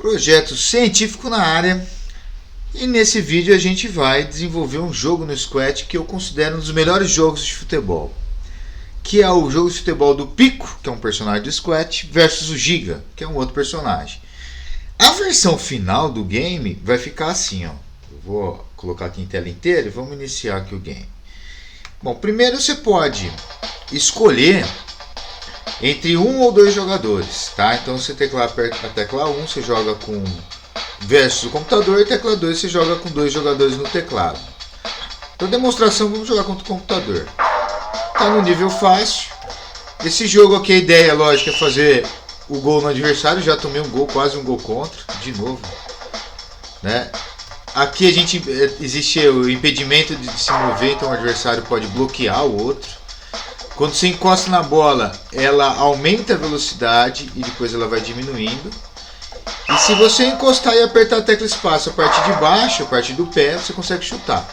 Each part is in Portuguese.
Projeto científico na área. E nesse vídeo a gente vai desenvolver um jogo no Squat que eu considero um dos melhores jogos de futebol, que é o jogo de futebol do Pico, que é um personagem do Squat, versus o Giga, que é um outro personagem. A versão final do game vai ficar assim, ó. Eu vou colocar aqui em tela inteira e vamos iniciar aqui o game. Bom, primeiro você pode escolher entre um ou dois jogadores, tá? Então você aperta a tecla 1, você joga com versus o computador, e tecla 2 você joga com dois jogadores no teclado. Para demonstração, vamos jogar contra o computador. Tá no nível fácil. Esse jogo aqui, a ideia lógica é fazer o gol no adversário. Já tomei um gol, quase um gol contra, de novo, né? Aqui existe o impedimento de se mover, então o adversário pode bloquear o outro. Quando você encosta na bola, ela aumenta a velocidade e depois ela vai diminuindo. E se você encostar e apertar a tecla espaço a parte de baixo, a parte do pé, você consegue chutar.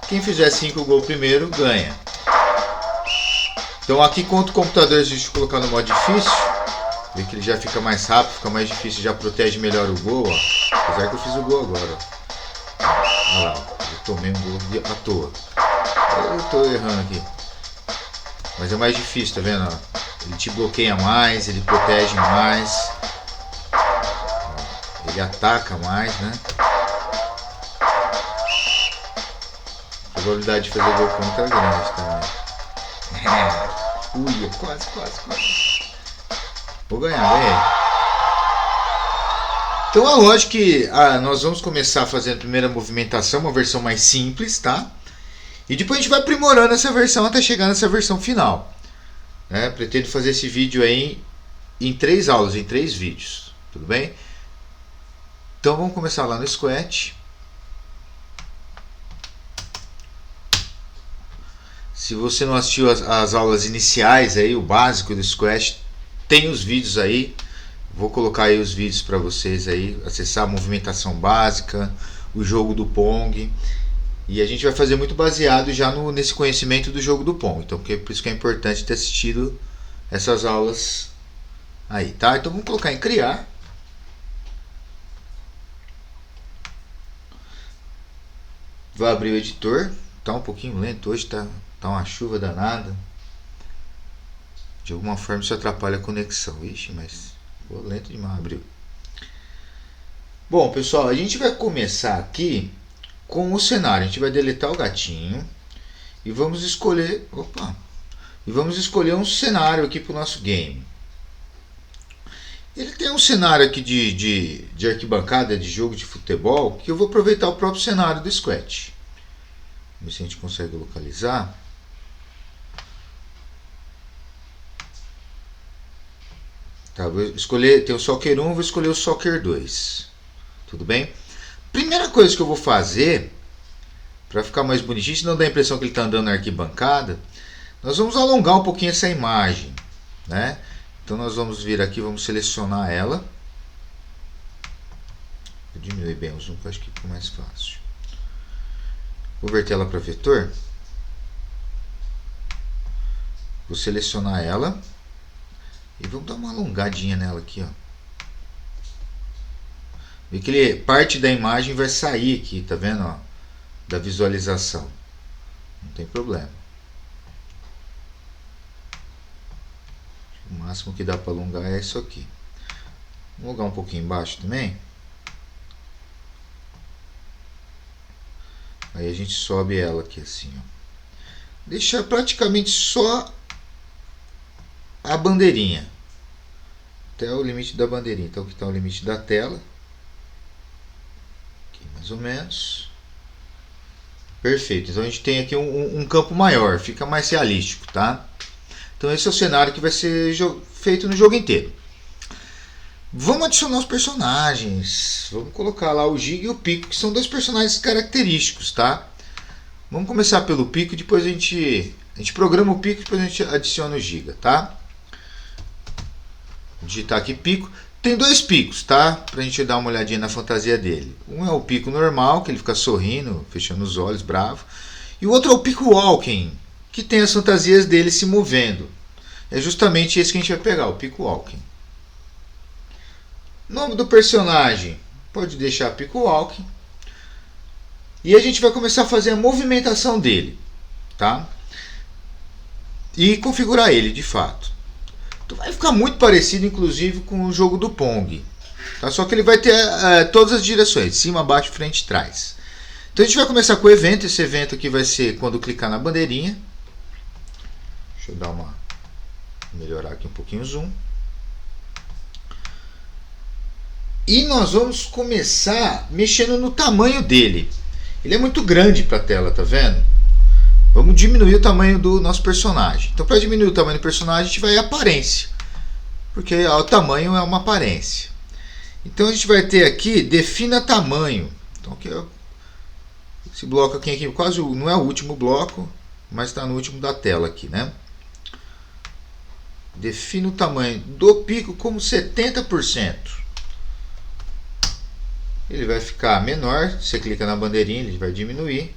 Quem fizer 5 gols primeiro, ganha. Então aqui contra o computador, se a gente colocar no modo difícil, vê que ele já fica mais rápido, fica mais difícil, já protege melhor o gol. Ó. Apesar que eu fiz o gol agora. Olha lá, eu tomei um gol à toa. Eu estou errando aqui. Mas é mais difícil, tá vendo? Ele te bloqueia mais, ele protege mais. Ele ataca mais, né? A probabilidade de fazer gol contra é grande também. Ui, quase. Vou ganhar, ganhei. Então a lógica que nós vamos começar fazendo a primeira movimentação, uma versão mais simples, tá? E depois a gente vai aprimorando essa versão até chegar nessa versão final. Né? Pretendo fazer esse vídeo aí em 3 aulas, em 3 vídeos. Tudo bem? Então vamos começar lá no Squat. Se você não assistiu as aulas iniciais aí, o básico do Squat, tem os vídeos aí. Vou colocar aí os vídeos para vocês aí, acessar a movimentação básica, o jogo do Pong. E a gente vai fazer muito baseado já nesse conhecimento do jogo do Pong. Então por isso que é importante ter assistido essas aulas aí, tá? Então vamos colocar em criar. Vou abrir o editor. Tá um pouquinho lento hoje, tá uma chuva danada. De alguma forma isso atrapalha a conexão. Ixi, mas ficou lento demais, abriu. Bom, pessoal, a gente vai começar aqui com o cenário. A gente vai deletar o gatinho e vamos escolher, um cenário aqui para o nosso game. Ele tem um cenário aqui de arquibancada, de jogo de futebol, que eu vou aproveitar o próprio cenário do Squat. Vamos ver se a gente consegue localizar. Tá, vou escolher, tem o Soccer 1, vou escolher o Soccer 2. Tudo bem? Primeira coisa que eu vou fazer, para ficar mais bonitinho, se não dá a impressão que ele está andando na arquibancada, nós vamos alongar um pouquinho essa imagem, né? Então nós vamos vir aqui, vamos selecionar ela. Vou diminuir bem o zoom, que eu acho que fica mais fácil. Vou verter ela para vetor. Vou selecionar ela. E vamos dar uma alongadinha nela aqui, ó. Vê que parte da imagem vai sair aqui, tá vendo? Ó, da visualização. Não tem problema. O máximo que dá para alongar é isso aqui. Vou alongar um pouquinho embaixo também. Aí a gente sobe ela aqui assim, ó. Deixar praticamente só a bandeirinha. Até o limite da bandeirinha. Então aqui está o limite da tela. Aqui mais ou menos. Perfeito. Então a gente tem aqui um campo maior. Fica mais realístico, tá? Então esse é o cenário que vai ser feito no jogo inteiro. Vamos adicionar os personagens. Vamos colocar lá o Giga e o Pico, que são dois personagens característicos, tá? Vamos começar pelo Pico, depois a gente programa o Pico, depois a gente adiciona o Giga, tá? Vou digitar aqui Pico. Tem 2 picos, tá? Pra gente dar uma olhadinha na fantasia dele. Um é o pico normal, que ele fica sorrindo, fechando os olhos, bravo. E o outro é o pico walking, que tem as fantasias dele se movendo. É justamente esse que a gente vai pegar, o pico walking. Nome do personagem, pode deixar Pico Walking. E a gente vai começar a fazer a movimentação dele, tá? E configurar ele de fato. Então vai ficar muito parecido, inclusive, com o jogo do Pong. Tá? Só que ele vai ter todas as direções, cima, baixo, frente e trás. Então a gente vai começar com o evento. Esse evento aqui vai ser quando clicar na bandeirinha. Deixa eu dar melhorar aqui um pouquinho o zoom. E nós vamos começar mexendo no tamanho dele. Ele é muito grande para a tela, tá vendo? Vamos diminuir o tamanho do nosso personagem. Então, para diminuir o tamanho do personagem, a gente vai em aparência, porque o tamanho é uma aparência. Então, a gente vai ter aqui, defina tamanho. Então, aqui, esse bloco aqui quase não é o último bloco, mas está no último da tela aqui, né? Defina o tamanho do pico como 70%. Ele vai ficar menor. Você clica na bandeirinha, ele vai diminuir.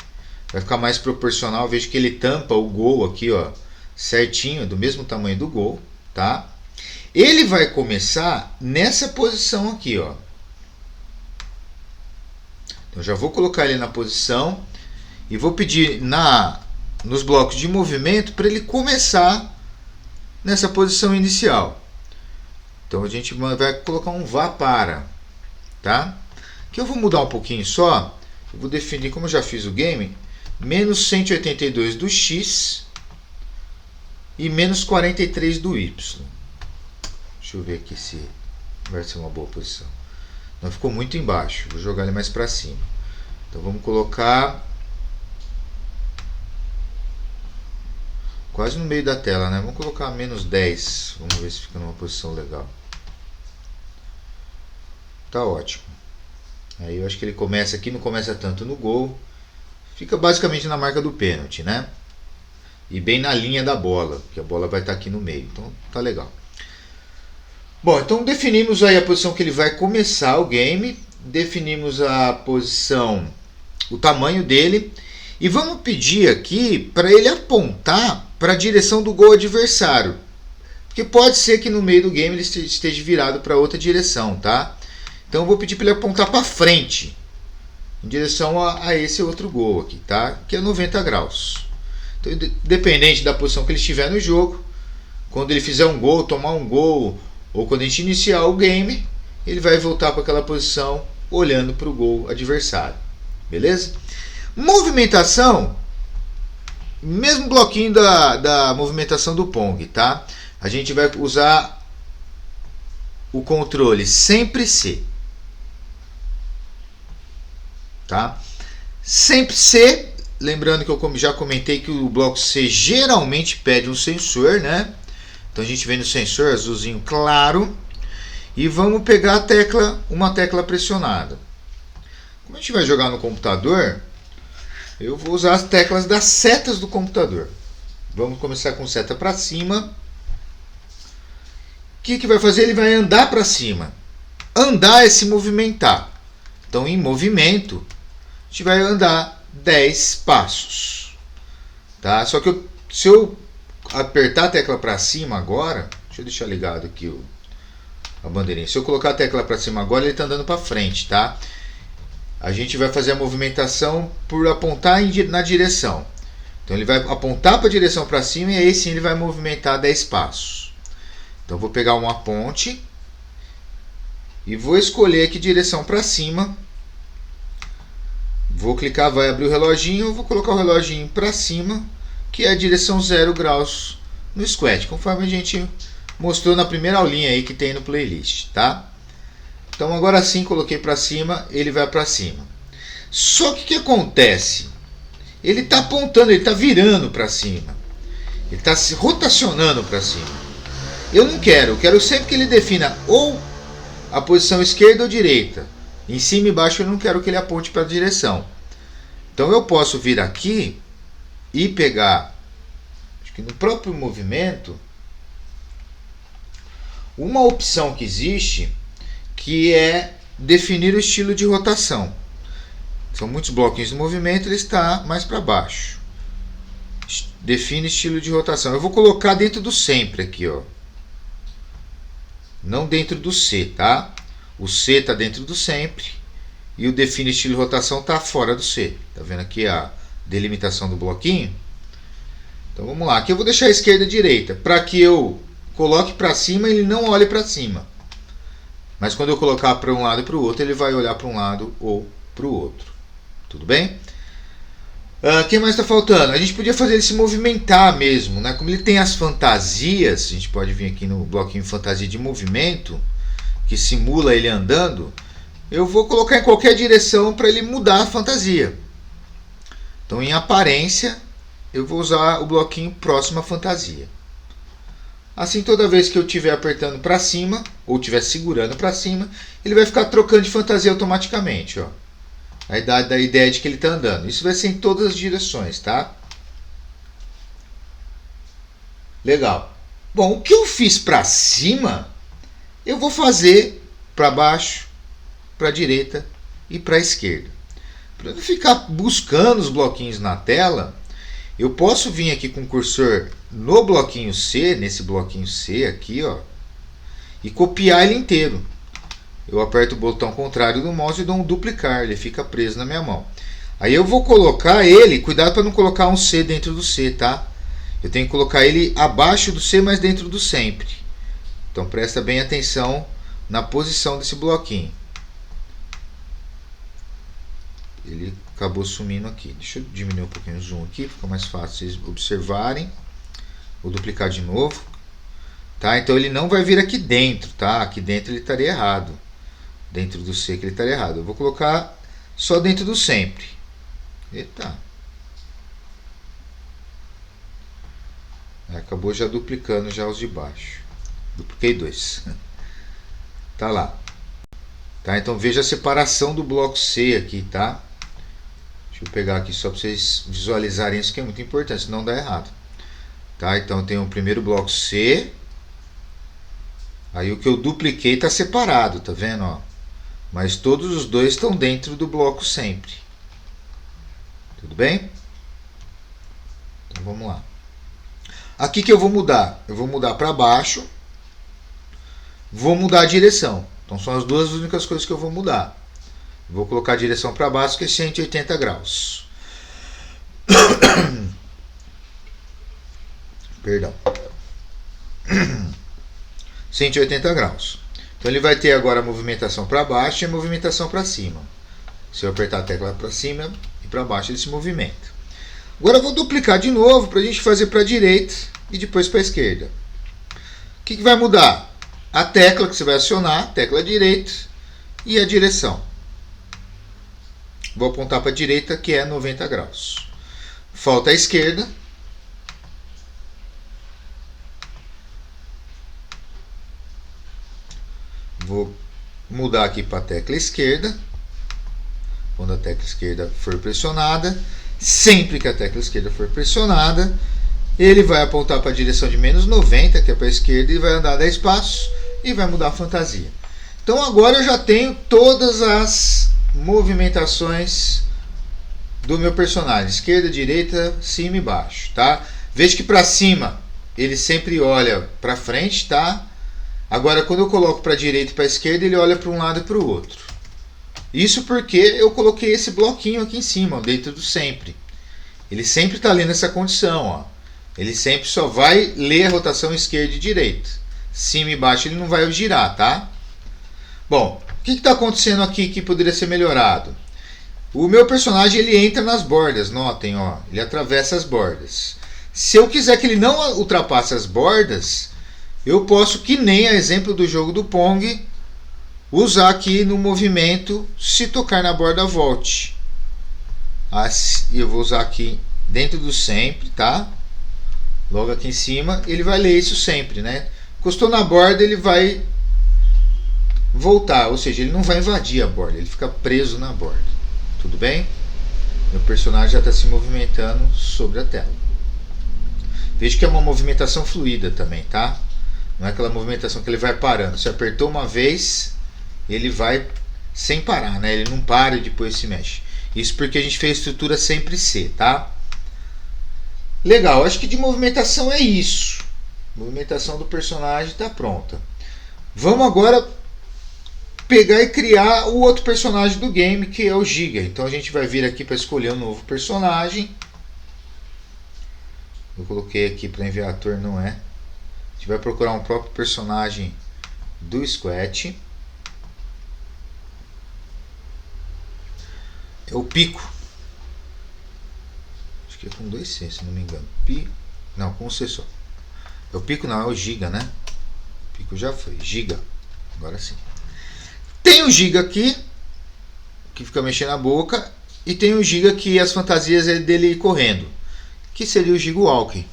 Vai ficar mais proporcional. Veja que ele tampa o gol aqui, ó, certinho, do mesmo tamanho do gol, tá? Ele vai começar nessa posição aqui, ó. Então já vou colocar ele na posição e vou pedir nos blocos de movimento para ele começar nessa posição inicial. Então a gente vai colocar um vá para, tá? Que eu vou mudar um pouquinho só. Eu vou definir, como eu já fiz o game, menos 182 do X e menos 43 do Y. Deixa eu ver aqui se vai ser uma boa posição. Não, ficou muito embaixo. Vou jogar ele mais para cima. Então vamos colocar quase no meio da tela, né? Vamos colocar menos 10. Vamos ver se fica numa posição legal. Tá ótimo. Aí eu acho que ele começa aqui, não começa tanto no gol. Fica basicamente na marca do pênalti, né? E bem na linha da bola, porque a bola vai estar aqui no meio. Então tá legal. Bom, então definimos aí a posição que ele vai começar o game. Definimos a posição, o tamanho dele. E vamos pedir aqui para ele apontar para a direção do gol adversário. Porque pode ser que no meio do game ele esteja virado para outra direção, tá? Então eu vou pedir para ele apontar para frente, em direção a esse outro gol aqui, tá? Que é 90 graus. Então, dependente da posição que ele estiver no jogo, quando ele fizer um gol, tomar um gol, ou quando a gente iniciar o game, ele vai voltar para aquela posição olhando para o gol adversário. Beleza? Movimentação, mesmo bloquinho da movimentação do Pong, tá? A gente vai usar o controle sempre C. Tá? Sempre C, lembrando que eu já comentei que o bloco C geralmente pede um sensor, né? Então a gente vem no sensor azulzinho claro e vamos pegar uma tecla pressionada. Como a gente vai jogar no computador, eu vou usar as teclas das setas do computador. Vamos começar com seta para cima. O que vai fazer? Ele vai andar para cima. Andar é se movimentar. Então em movimento, a gente vai andar 10 passos. Tá? Só que se eu apertar a tecla para cima agora, deixa eu deixar ligado aqui a bandeirinha. Se eu colocar a tecla para cima agora, ele está andando para frente, tá? A gente vai fazer a movimentação por apontar na direção. Então ele vai apontar para a direção para cima e aí sim ele vai movimentar 10 passos. Então eu vou pegar uma ponte e vou escolher aqui direção para cima. Vou clicar, vai abrir o reloginho, eu vou colocar o reloginho para cima, que é a direção 0 graus no Squash, conforme a gente mostrou na primeira aulinha aí que tem no playlist, tá? Então agora sim, coloquei para cima, ele vai para cima. Só que o que acontece? Ele está apontando, ele está virando para cima. Ele está se rotacionando para cima. Eu não quero, eu quero sempre que ele defina ou a posição esquerda ou direita. Em cima e embaixo eu não quero que ele aponte para a direção. Então eu posso vir aqui e pegar, acho que no próprio movimento, uma opção que existe, que é definir o estilo de rotação. São muitos bloquinhos de movimento, ele está mais para baixo. Define estilo de rotação. Eu vou colocar dentro do sempre aqui, ó. Não dentro do C, tá? O C está dentro do sempre e o define estilo de rotação está fora do C. Tá vendo aqui a delimitação do bloquinho? Então vamos lá. Aqui eu vou deixar a esquerda e a direita para que eu coloque para cima e ele não olhe para cima. Mas quando eu colocar para um lado e para o outro, ele vai olhar para um lado ou para o outro. Tudo bem? O que mais está faltando? A gente podia fazer ele se movimentar mesmo, né? Como ele tem as fantasias, a gente pode vir aqui no bloquinho fantasia de movimento, que simula ele andando. Eu vou colocar em qualquer direção para ele mudar a fantasia. Então em aparência, eu vou usar o bloquinho próxima fantasia. Assim, toda vez que eu estiver apertando para cima, ou estiver segurando para cima, ele vai ficar trocando de fantasia automaticamente, ó. Aí dá a ideia de que ele está andando. Isso vai ser em todas as direções, tá? Legal. Bom, o que eu fiz para cima, eu vou fazer para baixo, para a direita e para a esquerda. Para não ficar buscando os bloquinhos na tela, eu posso vir aqui com o cursor no bloquinho C, nesse bloquinho C aqui, ó, e copiar ele inteiro. Eu aperto o botão contrário do mouse e dou um duplicar, ele fica preso na minha mão. Aí eu vou colocar ele, cuidado para não colocar um C dentro do C, tá? Eu tenho que colocar ele abaixo do C, mas dentro do sempre. Então presta bem atenção na posição desse bloquinho. Ele acabou sumindo aqui. Deixa eu diminuir um pouquinho o zoom aqui, fica mais fácil vocês observarem. Vou duplicar de novo. Tá? Então ele não vai vir aqui dentro, tá? Aqui dentro ele estaria errado. Dentro do C que ele estaria errado. Eu vou colocar só dentro do sempre. Eita. Acabou já duplicando já os de baixo. Dupliquei 2. Tá lá. Tá? Então veja a separação do bloco C aqui, tá? Deixa eu pegar aqui só para vocês visualizarem isso que é muito importante, senão dá errado. Tá? Então eu tenho o primeiro bloco C. Aí o que eu dupliquei está separado, tá vendo? Ó? Mas todos os dois estão dentro do bloco sempre. Tudo bem? Então vamos lá. Aqui que eu vou mudar. Eu vou mudar para baixo. Vou mudar a direção. Então são as duas únicas coisas que eu vou mudar. Vou colocar a direção para baixo, que é 180 graus. Perdão. 180 graus. Então ele vai ter agora a movimentação para baixo e a movimentação para cima. Se eu apertar a tecla para cima e para baixo, ele se movimenta. Agora eu vou duplicar de novo para a gente fazer para a direita e depois para a esquerda. O que vai mudar? A tecla que você vai acionar, a tecla direita e a direção. Vou apontar para a direita, que é 90 graus. Falta a esquerda. Vou mudar aqui para a tecla esquerda. Quando a tecla esquerda for pressionada, sempre que a tecla esquerda for pressionada, ele vai apontar para a direção de menos 90, que é para a esquerda, e vai andar 10 passos e vai mudar a fantasia. Então agora eu já tenho todas as movimentações do meu personagem, esquerda, direita, cima e baixo, tá? Veja que para cima ele sempre olha para frente, tá? Agora quando eu coloco para a direita e para a esquerda, ele olha para um lado e para o outro. Isso porque eu coloquei esse bloquinho aqui em cima, ó, dentro do sempre. Ele sempre está ali nessa condição, ó. Ele sempre só vai ler a rotação esquerda e direita. Cima e baixo ele não vai girar, tá? Bom, o que está acontecendo aqui que poderia ser melhorado? O meu personagem ele entra nas bordas, notem, ó, ele atravessa as bordas. Se eu quiser que ele não ultrapasse as bordas, eu posso, que nem a exemplo do jogo do Pong, usar aqui no movimento, se tocar na borda, volte. Eu vou usar aqui dentro do sempre, tá? Logo aqui em cima, ele vai ler isso sempre, né? Encostou na borda, ele vai voltar, ou seja, ele não vai invadir a borda, ele fica preso na borda. Tudo bem? Meu personagem já está se movimentando sobre a tela. Veja que é uma movimentação fluida também, tá? Não é aquela movimentação que ele vai parando. Se apertou uma vez, ele vai sem parar, né? Ele não para e depois se mexe. Isso porque a gente fez a estrutura sempre C, tá? Legal, acho que de movimentação é isso. A movimentação do personagem está pronta. Vamos agora pegar e criar o outro personagem do game, que é o Giga. Então a gente vai vir aqui para escolher um novo personagem. Eu coloquei aqui para enviar ator, não é. A gente vai procurar um próprio personagem do Squat. É o Pico. Acho que é com 2 C, se não me engano. Não, com um C só. É o Pico, não, é o Giga, né? Pico já foi. Giga. Agora sim. Tem o Giga aqui, que fica mexendo a boca. E tem o Giga que as fantasias é dele correndo, que seria o Giga Walking.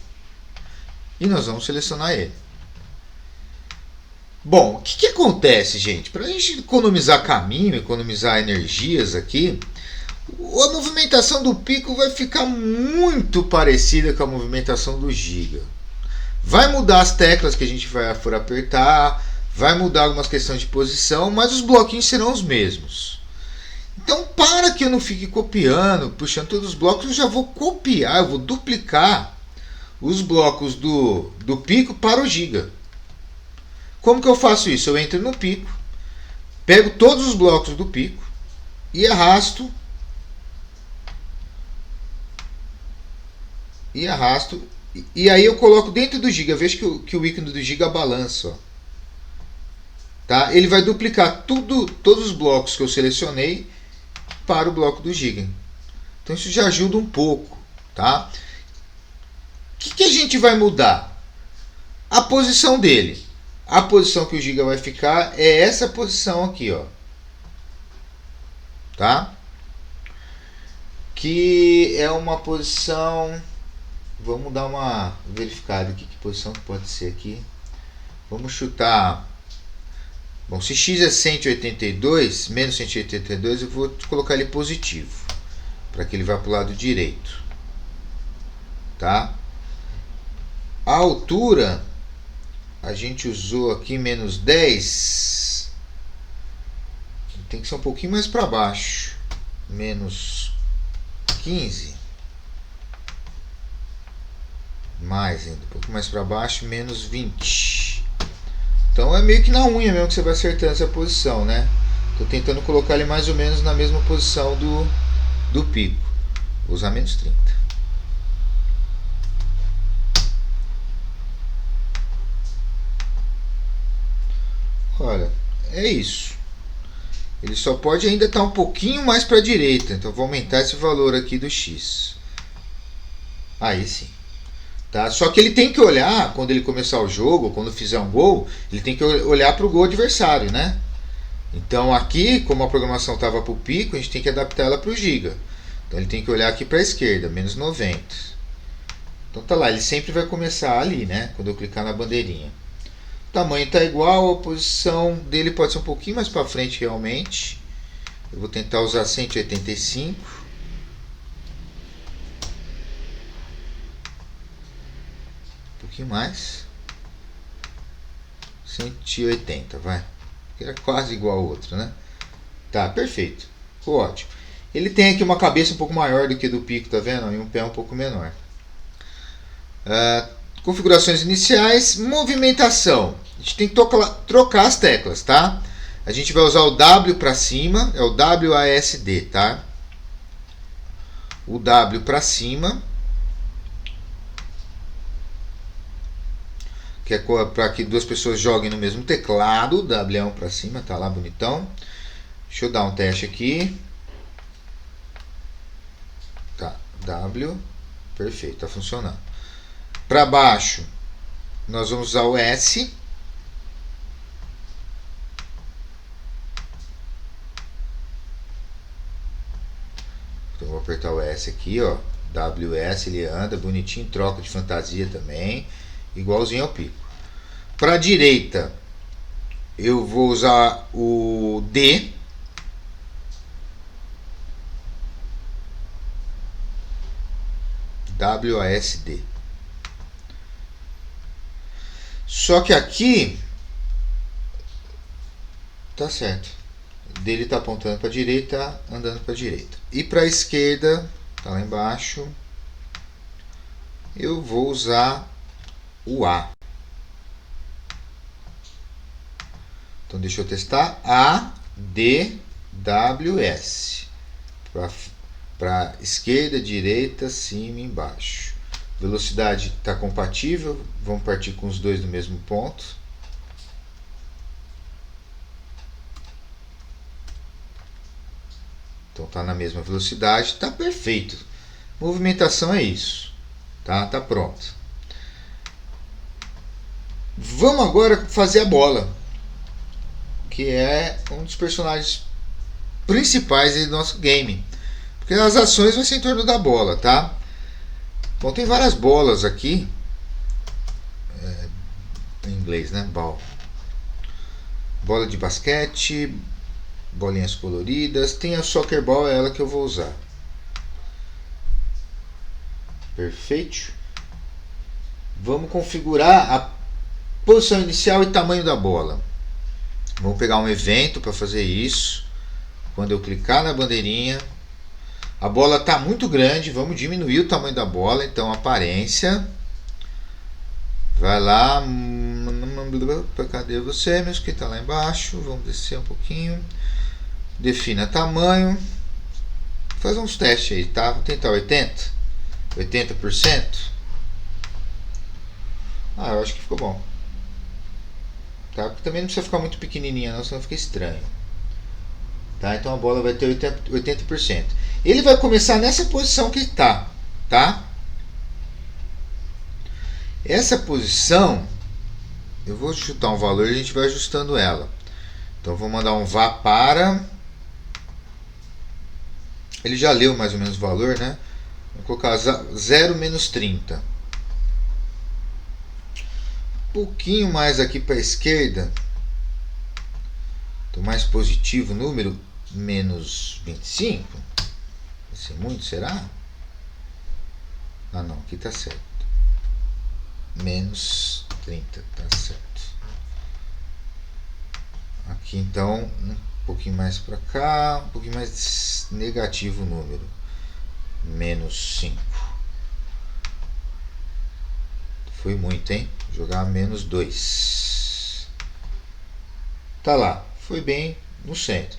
E nós vamos selecionar ele. Bom, o que acontece, gente? Para a gente economizar caminho, economizar energias aqui, a movimentação do Pico vai ficar muito parecida com a movimentação do Giga. Vai mudar as teclas que a gente vai for apertar, vai mudar algumas questões de posição, mas os bloquinhos serão os mesmos. Então, para que eu não fique copiando, puxando todos os blocos, eu já vou copiar, eu vou duplicar os blocos do Pico para o Giga. Como que eu faço isso? Eu entro no Pico, pego todos os blocos do Pico e arrasto. E aí eu coloco dentro do Giga. Veja que o ícone do Giga balança. Ó. Tá? Ele vai duplicar todos os blocos que eu selecionei para o bloco do Giga. Então isso já ajuda um pouco. Tá? O que a gente vai mudar? A posição dele. A posição que o Giga vai ficar é essa posição aqui, ó. Tá? Que é uma posição... Vamos dar uma verificada aqui que posição que pode ser aqui. Vamos chutar. Bom, se x é 182, menos 182, eu vou colocar ele positivo, para que ele vá para o lado direito. Tá? A altura, a gente usou aqui menos 10. Tem que ser um pouquinho mais para baixo. Menos 15. Mais ainda, um pouco mais para baixo, menos 20. Então é meio que na unha mesmo que você vai acertando essa posição, né? Estou tentando colocar ele mais ou menos na mesma posição do Pico. Vou usar menos 30. Olha, é isso. Ele só pode ainda estar um pouquinho mais para a direita. Então vou aumentar esse valor aqui do X. Aí sim. Tá? Só que ele tem que olhar, quando ele começar o jogo, quando fizer um gol, ele tem que olhar para o gol adversário, né? Então aqui, como a programação estava para o Pico, a gente tem que adaptar ela para o Giga. Então ele tem que olhar aqui para a esquerda, menos 90. Então tá lá, ele sempre vai começar ali, né? Quando eu clicar na bandeirinha. O tamanho está igual, a posição dele pode ser um pouquinho mais para frente realmente. Eu vou tentar usar 185. Mais 180, vai. Era quase igual ao outro, né? Tá, perfeito. Ficou ótimo. Ele tem aqui uma cabeça um pouco maior do que do Pico, tá vendo? E um pé um pouco menor. Configurações iniciais, movimentação. A gente tem que trocar as teclas, tá? A gente vai usar o W para cima, é o WASD, tá? O W para cima. Que é para que duas pessoas joguem no mesmo teclado, W1 para cima, tá lá bonitão. Deixa eu dar um teste aqui. Tá, W, perfeito, tá funcionando. Para baixo, nós vamos usar o S. Então vou apertar o S aqui, ó. WS, ele anda bonitinho, troca de fantasia também. Igualzinho ao Pico. Para a direita, eu vou usar o D. WASD. Só que aqui tá certo. Dele tá apontando para a direita, andando para a direita. E para a esquerda, tá lá embaixo. Eu vou usar o A. Então deixa eu testar. A, DWS. Para esquerda, direita, cima e embaixo. Velocidade está compatível. Vamos partir com os dois do mesmo ponto. Então está na mesma velocidade. Está perfeito. Movimentação é isso. Tá pronto. Vamos agora fazer a bola, que é um dos personagens principais do nosso game. Porque as ações vão ser em torno da bola, tá? Bom, tem várias bolas aqui. Em inglês, né? Ball. Bola de basquete, bolinhas coloridas. Tem a soccer ball, é ela que eu vou usar. Perfeito. Vamos configurar a posição inicial e tamanho da bola. Vamos pegar um evento para fazer isso. Quando eu clicar na bandeirinha, a bola está muito grande, vamos diminuir o tamanho da bola. Então, aparência, vai lá, cadê você, meus que está lá embaixo? Vamos descer um pouquinho, defina tamanho, faz uns testes aí, tá? Vou tentar 80%. Eu acho que ficou bom, tá? Porque também não precisa ficar muito pequenininha, não, senão fica estranho. Tá? Então a bola vai ter 80%. Ele vai começar nessa posição que está, tá? Essa posição, eu vou chutar um valor e a gente vai ajustando ela. Então vou mandar um vá para. Ele já leu mais ou menos o valor, né? Vou colocar 0 menos 30. Um pouquinho mais aqui para a esquerda. Estou mais positivo, número menos 25. Vai ser muito, será? Não, aqui está certo. Menos 30, tá certo. Aqui então, um pouquinho mais para cá, um pouquinho mais negativo o número. Menos 5. Foi muito, hein? Vou jogar menos 2. Tá lá, foi bem no centro.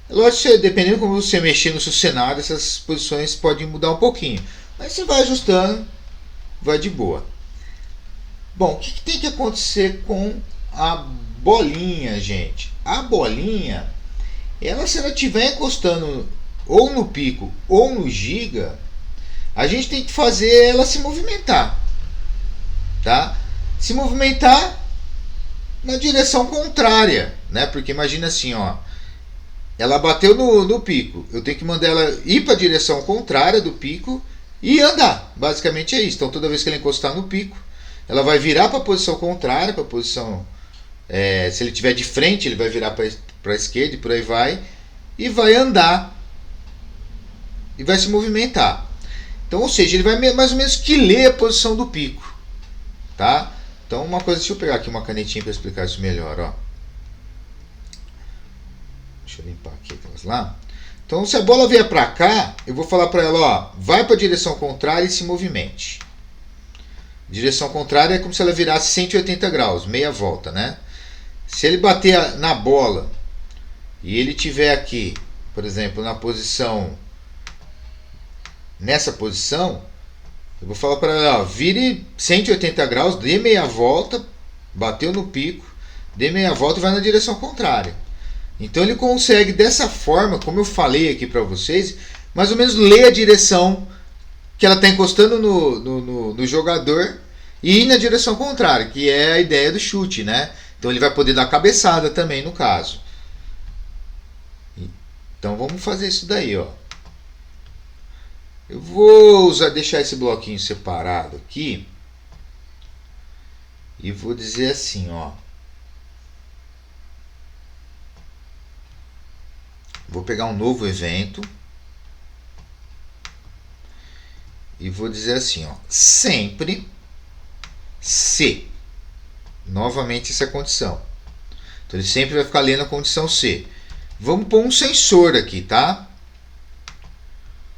Lógico que dependendo de como você mexer no seu cenário, essas posições podem mudar um pouquinho. Mas você vai ajustando, vai de boa. Bom, o que tem que acontecer com a bolinha, gente? A bolinha, se ela estiver encostando ou no pico ou no giga, a gente tem que fazer ela se movimentar. Tá? Se movimentar na direção contrária, né? Porque imagina assim, ó. Ela bateu no pico. Eu tenho que mandar ela ir para a direção contrária do pico e andar. Basicamente é isso. Então toda vez que ela encostar no pico, ela vai virar para a posição contrária, para a posição. Se ele estiver de frente, ele vai virar para a esquerda e por aí vai. E vai andar. E vai se movimentar. Então, ou seja, ele vai mais ou menos que ler a posição do pico. Tá? Então uma coisa, deixa eu pegar aqui uma canetinha para explicar isso melhor. Ó. Deixa eu limpar aqui aquelas lá. Então, se a bola vier para cá, eu vou falar para ela, ó, vai para a direção contrária e se movimente. Direção contrária é como se ela virasse 180 graus, meia volta, né? Se ele bater na bola e ele tiver aqui, por exemplo, nessa posição, eu vou falar para ela, ó, vire 180 graus, dê meia volta, bateu no pico, dê meia volta e vai na direção contrária. Então ele consegue dessa forma, como eu falei aqui para vocês, mais ou menos ler a direção que ela está encostando no jogador e ir na direção contrária, que é a ideia do chute, né? Então ele vai poder dar cabeçada também no caso. Então vamos fazer isso daí, ó. Eu vou deixar esse bloquinho separado aqui e vou dizer assim, ó. Vou pegar um novo evento e vou dizer assim, ó, sempre se. Novamente essa condição. Então ele sempre vai ficar lendo a condição se. Vamos pôr um sensor aqui, tá?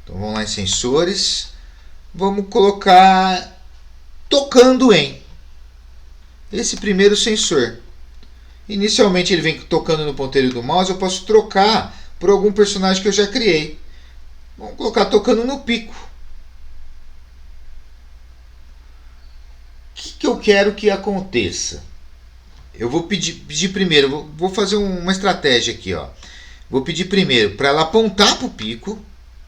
Então vamos lá em sensores. Vamos colocar tocando em esse primeiro sensor. Inicialmente ele vem tocando no ponteiro do mouse, eu posso trocar por algum personagem que eu já criei. Vamos colocar tocando no pico. O que eu quero que aconteça? Eu vou pedir primeiro, vou fazer uma estratégia aqui, ó. Vou pedir primeiro para ela apontar para o pico,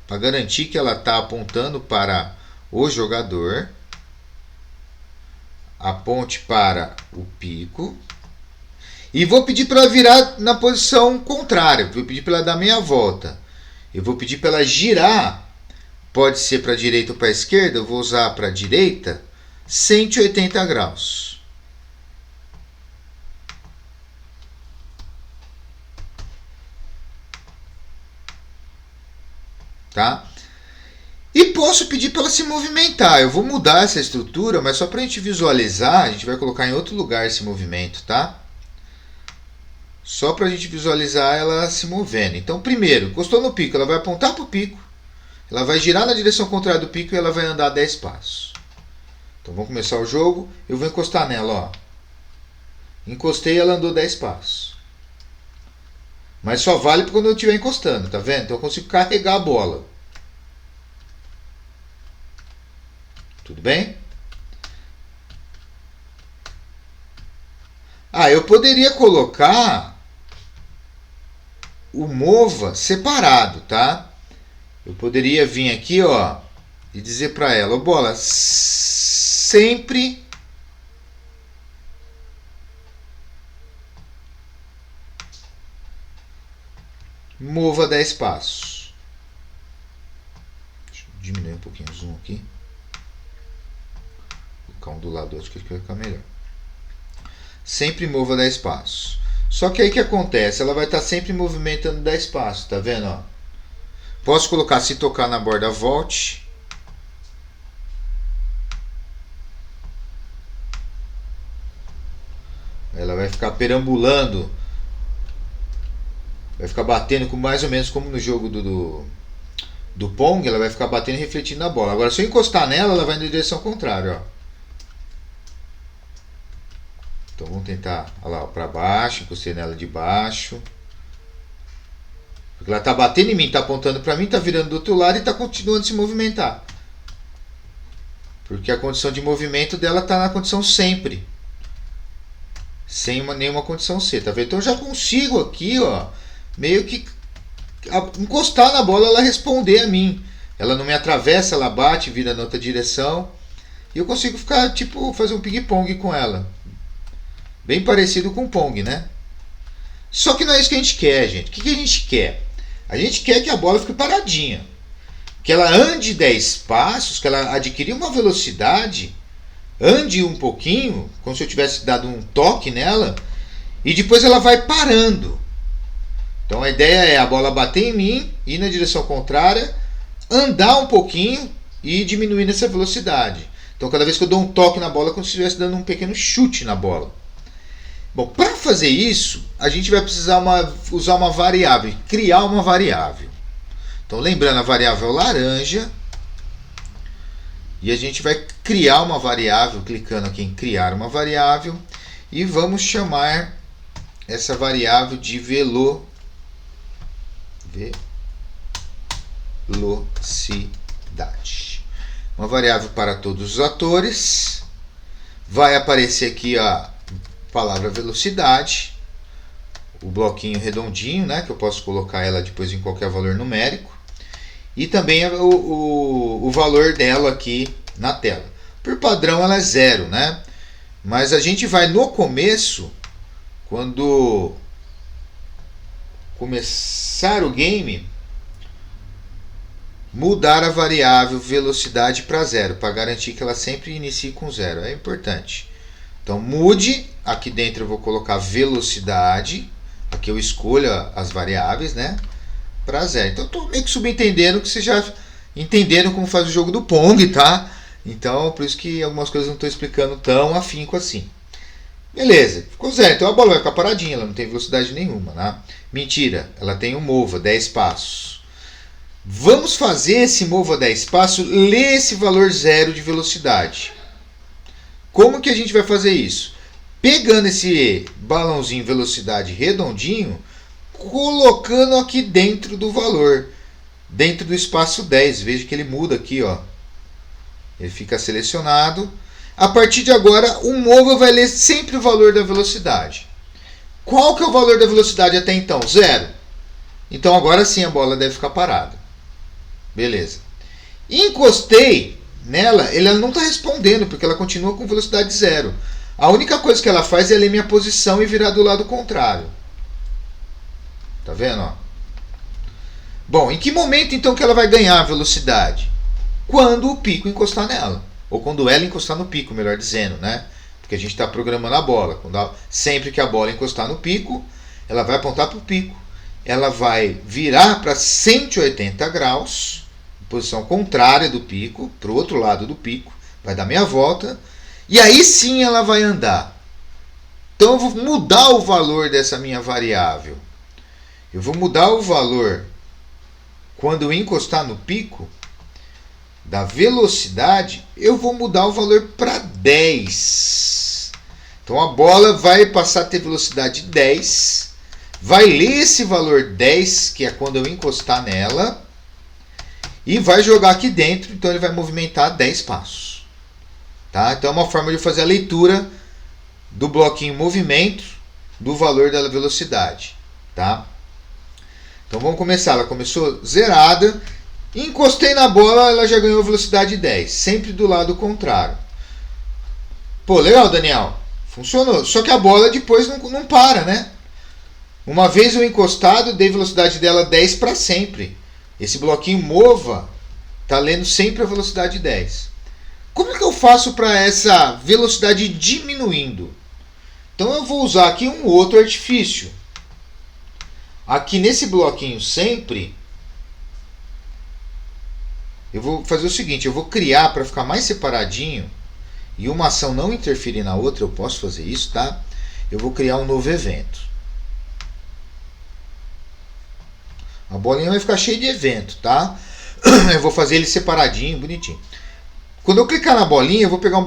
para garantir que ela está apontando para o jogador. Aponte para o pico. E vou pedir para ela virar na posição contrária. Vou pedir para ela dar meia volta. Eu vou pedir para ela girar. Pode ser para a direita ou para a esquerda. Eu vou usar para a direita 180 graus. Tá? E posso pedir para ela se movimentar. Eu vou mudar essa estrutura, mas só para a gente visualizar, a gente vai colocar em outro lugar esse movimento, tá? Só para a gente visualizar ela se movendo. Então, primeiro, encostou no pico, ela vai apontar para o pico, ela vai girar na direção contrária do pico e ela vai andar 10 passos. Então, vamos começar o jogo. Eu vou encostar nela, ó. Encostei e ela andou 10 passos. Mas só vale quando eu estiver encostando, tá vendo? Então eu consigo carregar a bola. Tudo bem? Eu poderia colocar o mova separado, tá? Eu poderia vir aqui, ó, e dizer para ela, bola, sempre mova 10 passos. Deixa eu diminuir um pouquinho o zoom aqui. Vou colocar um do lado do outro que vai ficar melhor. Sempre mova 10 passos. Só que aí o que acontece? Ela vai estar sempre movimentando 10 passos, tá vendo? Ó? Posso colocar, se tocar na borda, volte. Ela vai ficar perambulando. Vai ficar batendo com mais ou menos como no jogo do Pong, ela vai ficar batendo e refletindo na bola. Agora, se eu encostar nela, ela vai na direção contrária, ó. Então vamos tentar, olha lá, para baixo, encostei nela de baixo. Porque ela está batendo em mim, está apontando para mim, está virando do outro lado e está continuando a se movimentar. Porque a condição de movimento dela está na condição sempre. Sem nenhuma condição C, tá vendo? Então eu já consigo aqui, ó, meio que encostar na bola, ela responder a mim. Ela não me atravessa, ela bate, vira na outra direção. E eu consigo ficar, tipo, fazer um ping-pong com ela. Bem parecido com o Pong, né? Só que não é isso que a gente quer, gente. O que a gente quer? A gente quer que a bola fique paradinha. Que ela ande 10 passos, que ela adquira uma velocidade, ande um pouquinho, como se eu tivesse dado um toque nela, e depois ela vai parando. Então a ideia é a bola bater em mim, ir na direção contrária, andar um pouquinho e diminuir essa velocidade. Então cada vez que eu dou um toque na bola, é como se estivesse dando um pequeno chute na bola. Bom, para fazer isso, a gente vai precisar usar uma variável, criar uma variável. Então lembrando, a variável laranja, e a gente vai criar uma variável, clicando aqui em criar uma variável, e vamos chamar essa variável de velocidade. Uma variável para todos os atores. Vai aparecer aqui a palavra velocidade, o bloquinho redondinho, né, que eu posso colocar ela depois em qualquer valor numérico, e também o valor dela aqui na tela. Por padrão ela é 0, né? Mas a gente vai no começo, quando começar o game, mudar a variável velocidade para 0, para garantir que ela sempre inicie com 0. É importante. Então mude, aqui dentro eu vou colocar velocidade, aqui eu escolho as variáveis, né, para 0. Então estou meio que subentendendo que vocês já entenderam como faz o jogo do Pong, tá? Então por isso que algumas coisas não estou explicando tão afinco assim. Beleza, ficou 0, então a bola vai ficar paradinha, ela não tem velocidade nenhuma, né? Mentira, ela tem um mova, 10 passos. Vamos fazer esse mova 10 passos, ler esse valor 0 de velocidade. Como que a gente vai fazer isso? pegando esse balãozinho velocidade redondinho, colocando aqui dentro do valor, dentro do espaço 10. Veja que ele muda aqui, ó. Ele fica selecionado. A partir de agora, o Mova vai ler sempre o valor da velocidade. Qual que é o valor da velocidade até então? 0. Então agora sim a bola deve ficar parada. Beleza. Encostei nela, ela não está respondendo, porque ela continua com velocidade 0. A única coisa que ela faz é ler minha posição e virar do lado contrário. Tá vendo? Ó? Bom, em que momento então que ela vai ganhar velocidade? Quando o pico encostar nela. Ou quando ela encostar no pico, melhor dizendo, né? Porque a gente está programando a bola. Sempre que a bola encostar no pico, ela vai apontar para o pico. Ela vai virar para 180 graus, posição contrária do pico, para o outro lado do pico. Vai dar meia volta. E aí sim ela vai andar. Então eu vou mudar o valor dessa minha variável. Eu vou mudar o valor quando eu encostar no pico da velocidade, eu vou mudar o valor para 10. Então a bola vai passar a ter velocidade 10, vai ler esse valor 10, que é quando eu encostar nela, e vai jogar aqui dentro, então ele vai movimentar 10 passos. Tá? Então é uma forma de fazer a leitura do bloquinho movimento do valor da velocidade. Tá? Então vamos começar. Ela começou zerada. Encostei na bola, ela já ganhou velocidade 10. Sempre do lado contrário. Pô, legal, Daniel. Funcionou. Só que a bola depois não para, né? Uma vez eu encostado, dei velocidade dela 10 para sempre. Esse bloquinho Mova está lendo sempre a velocidade 10. Como é que eu faço para essa velocidade diminuindo? Então eu vou usar aqui um outro artifício. Aqui nesse bloquinho sempre, eu vou fazer o seguinte, eu vou criar para ficar mais separadinho e uma ação não interferir na outra, eu posso fazer isso, tá? Eu vou criar um novo evento. A bolinha vai ficar cheia de evento, tá? Eu vou fazer ele separadinho, bonitinho. Quando eu clicar na bolinha, eu vou pegar um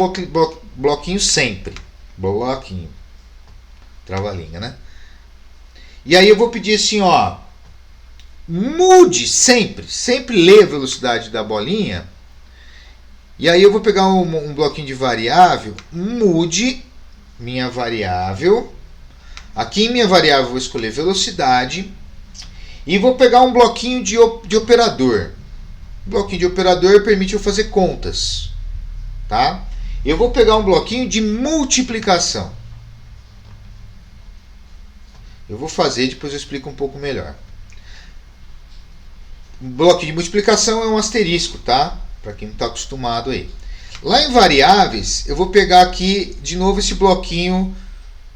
bloquinho sempre. Bloquinho. Trava-língua, né? E aí eu vou pedir assim, ó. Mude sempre lê a velocidade da bolinha. E aí eu vou pegar um bloquinho de variável, mude minha variável. Aqui em minha variável eu vou escolher velocidade e vou pegar um bloquinho de operador. O bloquinho de operador permite eu fazer contas, tá? Eu vou pegar um bloquinho de multiplicação. Eu vou fazer, depois eu explico um pouco melhor. O bloquinho de multiplicação é um asterisco, tá? Para quem não está acostumado aí. Lá em variáveis, eu vou pegar aqui de novo esse bloquinho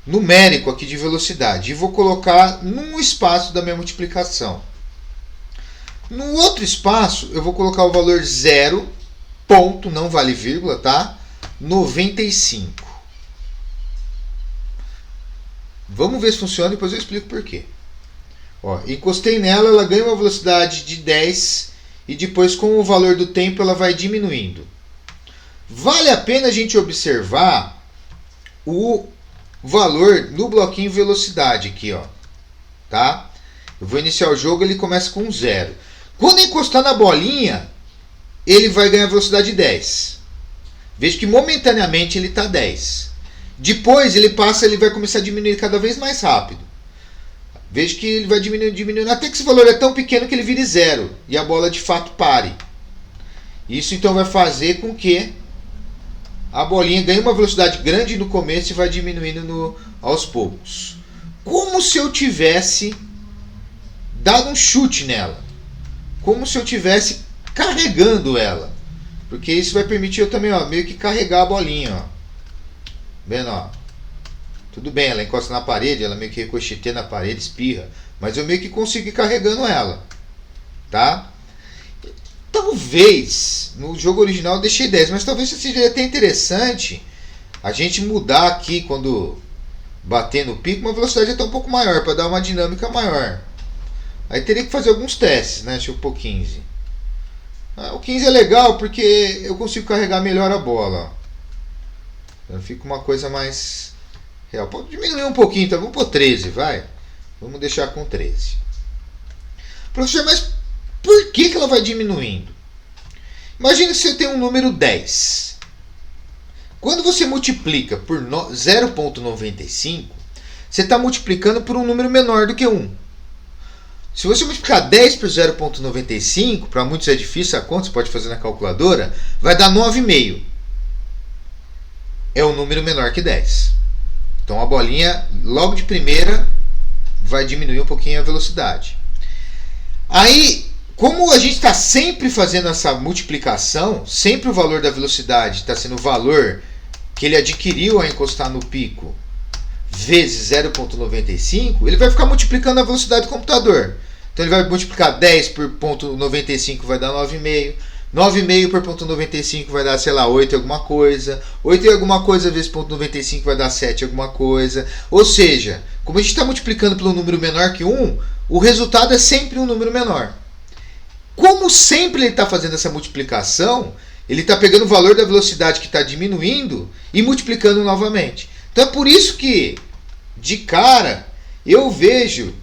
numérico aqui de velocidade e vou colocar num espaço da minha multiplicação. No outro espaço, eu vou colocar o valor 0, ponto, não vale vírgula, tá? 95. Vamos ver se funciona, depois eu explico por quê. Ó, encostei nela, ela ganha uma velocidade de 10 e depois com o valor do tempo ela vai diminuindo. Vale a pena a gente observar o valor no bloquinho velocidade aqui, ó, tá? Eu vou iniciar o jogo, ele começa com 0. Quando encostar na bolinha, ele vai ganhar velocidade 10. Veja que momentaneamente ele está 10. Depois ele vai começar a diminuir cada vez mais rápido. Veja que ele vai diminuindo, até que esse valor é tão pequeno que ele vire 0 e a bola de fato pare. Isso então vai fazer com que a bolinha ganhe uma velocidade grande no começo e vai diminuindo aos poucos. Como se eu tivesse dado um chute nela. Como se eu tivesse carregando ela. Porque isso vai permitir eu também, ó, meio que carregar a bolinha. Ó. Vendo, ó. Tudo bem, ela encosta na parede, ela meio que ricocheteia na parede, espirra. Mas eu meio que consigo ir carregando ela. Tá? Talvez, no jogo original eu deixei 10, mas talvez seja até interessante a gente mudar aqui, quando bater no pico, uma velocidade até um pouco maior, para dar uma dinâmica maior. Aí teria que fazer alguns testes, né? Deixa eu pôr 15. O 15 é legal porque eu consigo carregar melhor a bola. Então fica uma coisa mais real. Pode diminuir um pouquinho, então vamos pôr 13, vai. Vamos deixar com 13. Professor, mas por que ela vai diminuindo? Imagina que você tem um número 10. Quando você multiplica por 0,95, você está multiplicando por um número menor do que 1. Se você multiplicar 10 por 0,95, para muitos é difícil a conta, você pode fazer na calculadora, vai dar 9,5. É um número menor que 10. Então a bolinha, logo de primeira, vai diminuir um pouquinho a velocidade. Aí, como a gente está sempre fazendo essa multiplicação, sempre o valor da velocidade está sendo o valor que ele adquiriu ao encostar no pico vezes 0,95, ele vai ficar multiplicando a velocidade do computador. Então ele vai multiplicar 10 por 0,95 vai dar 9,5. 9,5 por 0,95 vai dar, sei lá, 8 alguma coisa. 8 e alguma coisa vezes 0,95 vai dar 7 alguma coisa. Ou seja, como a gente está multiplicando por um número menor que 1, o resultado é sempre um número menor. Como sempre ele está fazendo essa multiplicação, ele está pegando o valor da velocidade que está diminuindo e multiplicando novamente. Então é por isso que, de cara, eu vejo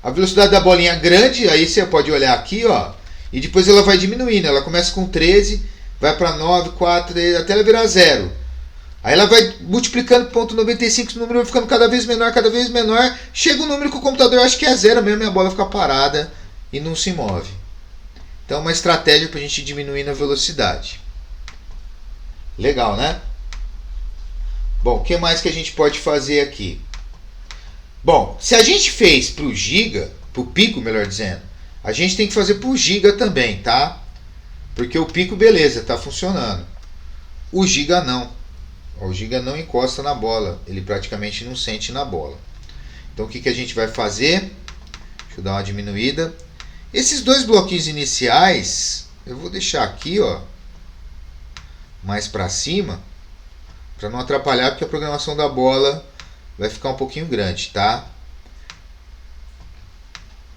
a velocidade da bolinha grande, aí você pode olhar aqui, ó, e depois ela vai diminuindo. Ela começa com 13, vai para 9, 4, até ela virar 0. Aí ela vai multiplicando por 0,95, o número vai ficando cada vez menor, chega um número que o computador acha que é 0 mesmo e a bola fica parada e não se move. Então é uma estratégia para a gente diminuir a velocidade. Legal, né? Bom, o que mais que a gente pode fazer aqui? Bom, se a gente fez para o giga, para o pico, melhor dizendo, a gente tem que fazer para o giga também, tá? Porque o pico, beleza, está funcionando. O giga não. O giga não encosta na bola, ele praticamente não sente na bola. Então o que a gente vai fazer? Deixa eu dar uma diminuída. Esses dois bloquinhos iniciais, eu vou deixar aqui, ó, mais para cima, para não atrapalhar, porque a programação da bola vai ficar um pouquinho grande, tá?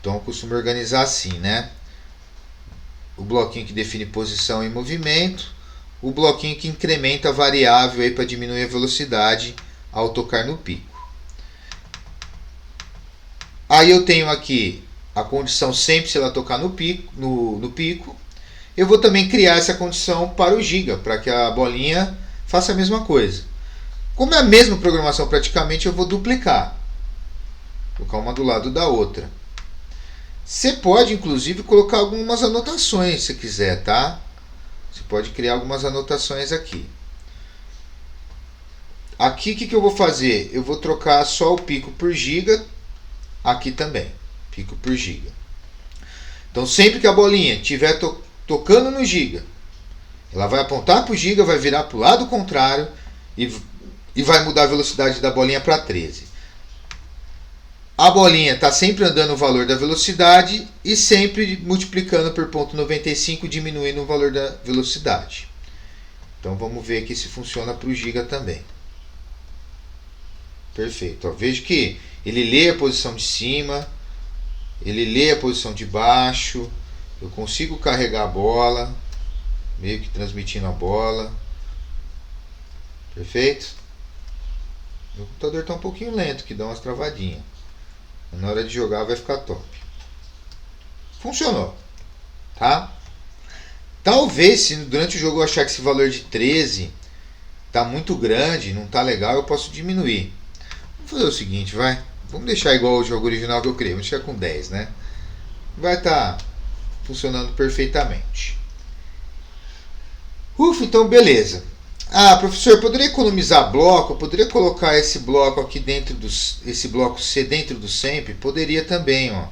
Então eu costumo organizar assim, né? O bloquinho que define posição e movimento, o bloquinho que incrementa a variável aí para diminuir a velocidade ao tocar no pico. Aí eu tenho aqui a condição sempre se ela tocar no pico. Eu vou também criar essa condição para o giga, para que a bolinha faça a mesma coisa. Como é a mesma programação praticamente, eu vou duplicar. Vou colocar uma do lado da outra. Você pode, inclusive, colocar algumas anotações, se quiser, tá? Você pode criar algumas anotações aqui. Aqui, o que eu vou fazer? Eu vou trocar só o pico por giga. Aqui também, pico por giga. Então, sempre que a bolinha estiver tocando no giga, ela vai apontar para o giga, vai virar para o lado contrário e vai mudar a velocidade da bolinha para 13. A bolinha está sempre andando o valor da velocidade e sempre multiplicando por 0,95, diminuindo o valor da velocidade. Então vamos ver aqui se funciona para o giga também. Perfeito. Ó, vejo que ele lê a posição de cima, ele lê a posição de baixo, eu consigo carregar a bola, meio que transmitindo a bola. Perfeito? Meu computador está um pouquinho lento, que dá umas travadinhas. Na hora de jogar vai ficar top. Funcionou, tá? Talvez, se durante o jogo eu achar que esse valor de 13 está muito grande, não está legal, eu posso diminuir. Vamos fazer o seguinte, vai. Vamos deixar igual o jogo original que eu criei. Vamos deixar com 10, né? Vai estar funcionando perfeitamente. Ufa, então beleza. Ah, professor, poderia economizar bloco? Eu poderia colocar esse bloco aqui dentro esse bloco C dentro do sempre? Poderia também, ó.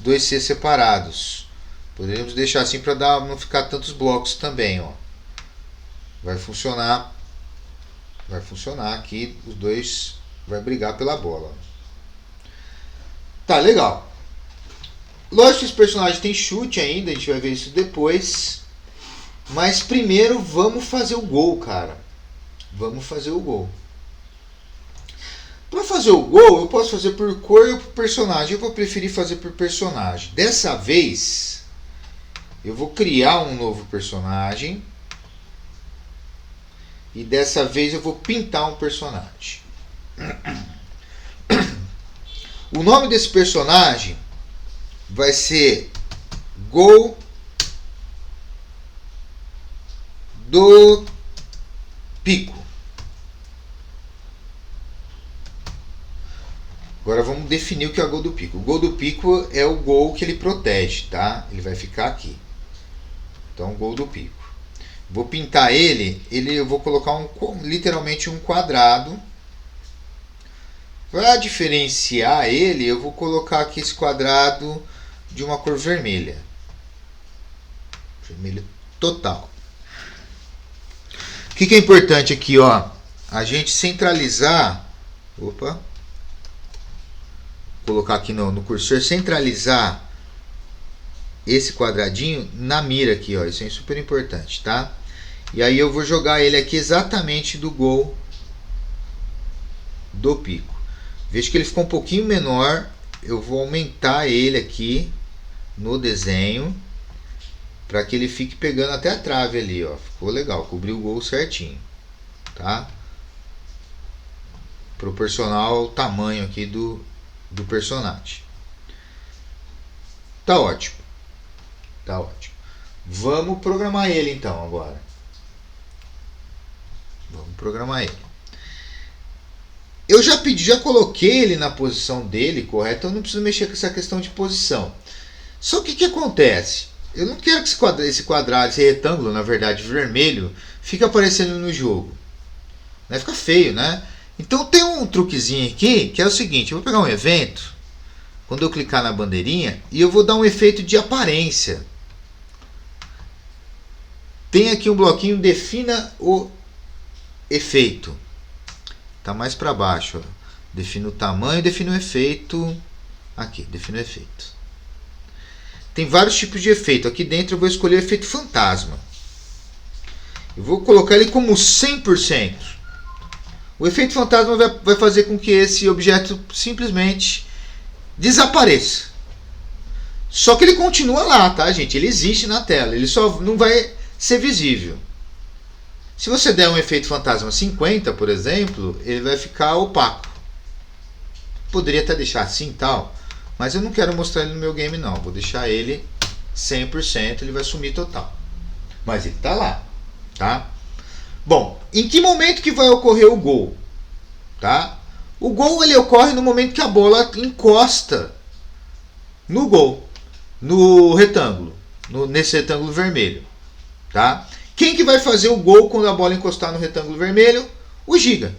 2C separados. Poderíamos deixar assim para não ficar tantos blocos também, ó. Vai funcionar aqui, os dois vai brigar pela bola. Tá, legal. Lógico que esse personagem tem chute ainda, a gente vai ver isso depois. Mas primeiro vamos fazer o gol, cara. Vamos fazer o gol. Para fazer o gol, eu posso fazer por cor ou por personagem. Eu vou preferir fazer por personagem. Dessa vez, eu vou criar um novo personagem. E dessa vez eu vou pintar um personagem. O nome desse personagem vai ser Gol do Pico. Agora vamos definir o que é o Gol do Pico. O Gol do Pico é o gol que ele protege, tá? Ele vai ficar aqui. Então, Gol do Pico. Vou pintar ele, eu vou colocar literalmente um quadrado. Para diferenciar ele, eu vou colocar aqui esse quadrado de uma cor vermelha. Vermelho total. O que é importante aqui, ó? A gente centralizar. Opa. Vou colocar aqui no cursor, centralizar esse quadradinho na mira aqui, ó. Isso é super importante, tá? E aí eu vou jogar ele aqui exatamente do gol do pico. Veja que ele ficou um pouquinho menor. Eu vou aumentar ele aqui no desenho para que ele fique pegando até a trave ali, ó. Ficou legal, cobriu o gol certinho, tá? Proporcional ao tamanho aqui do personagem. Tá ótimo. Tá ótimo. Vamos programar ele então agora. Vamos programar ele. Eu já coloquei ele na posição dele, correto? Eu não preciso mexer com essa questão de posição. Só que o que acontece? Eu não quero que esse quadrado, esse retângulo, na verdade, vermelho, fique aparecendo no jogo. Né? Fica feio, né? Então tem um truquezinho aqui, que é o seguinte. Eu vou pegar um evento, quando eu clicar na bandeirinha, e eu vou dar um efeito de aparência. Tem aqui um bloquinho, defina o efeito. Tá mais para baixo, ó. Defino o tamanho, defino o efeito. Aqui, defino o efeito. Tem vários tipos de efeito. Aqui dentro eu vou escolher o efeito fantasma. Eu vou colocar ele como 100%. O efeito fantasma vai fazer com que esse objeto simplesmente desapareça. Só que ele continua lá, tá, gente? Ele existe na tela. Ele só não vai ser visível. Se você der um efeito fantasma 50, por exemplo, ele vai ficar opaco. Poderia até deixar assim e tal, mas eu não quero mostrar ele no meu game não. Vou deixar ele 100%, ele vai sumir total. Mas ele está lá, tá? Bom, em que momento que vai ocorrer o gol? Tá? O gol ele ocorre no momento que a bola encosta no gol, no retângulo, nesse retângulo vermelho. Tá? Quem que vai fazer o gol quando a bola encostar no retângulo vermelho? O Giga.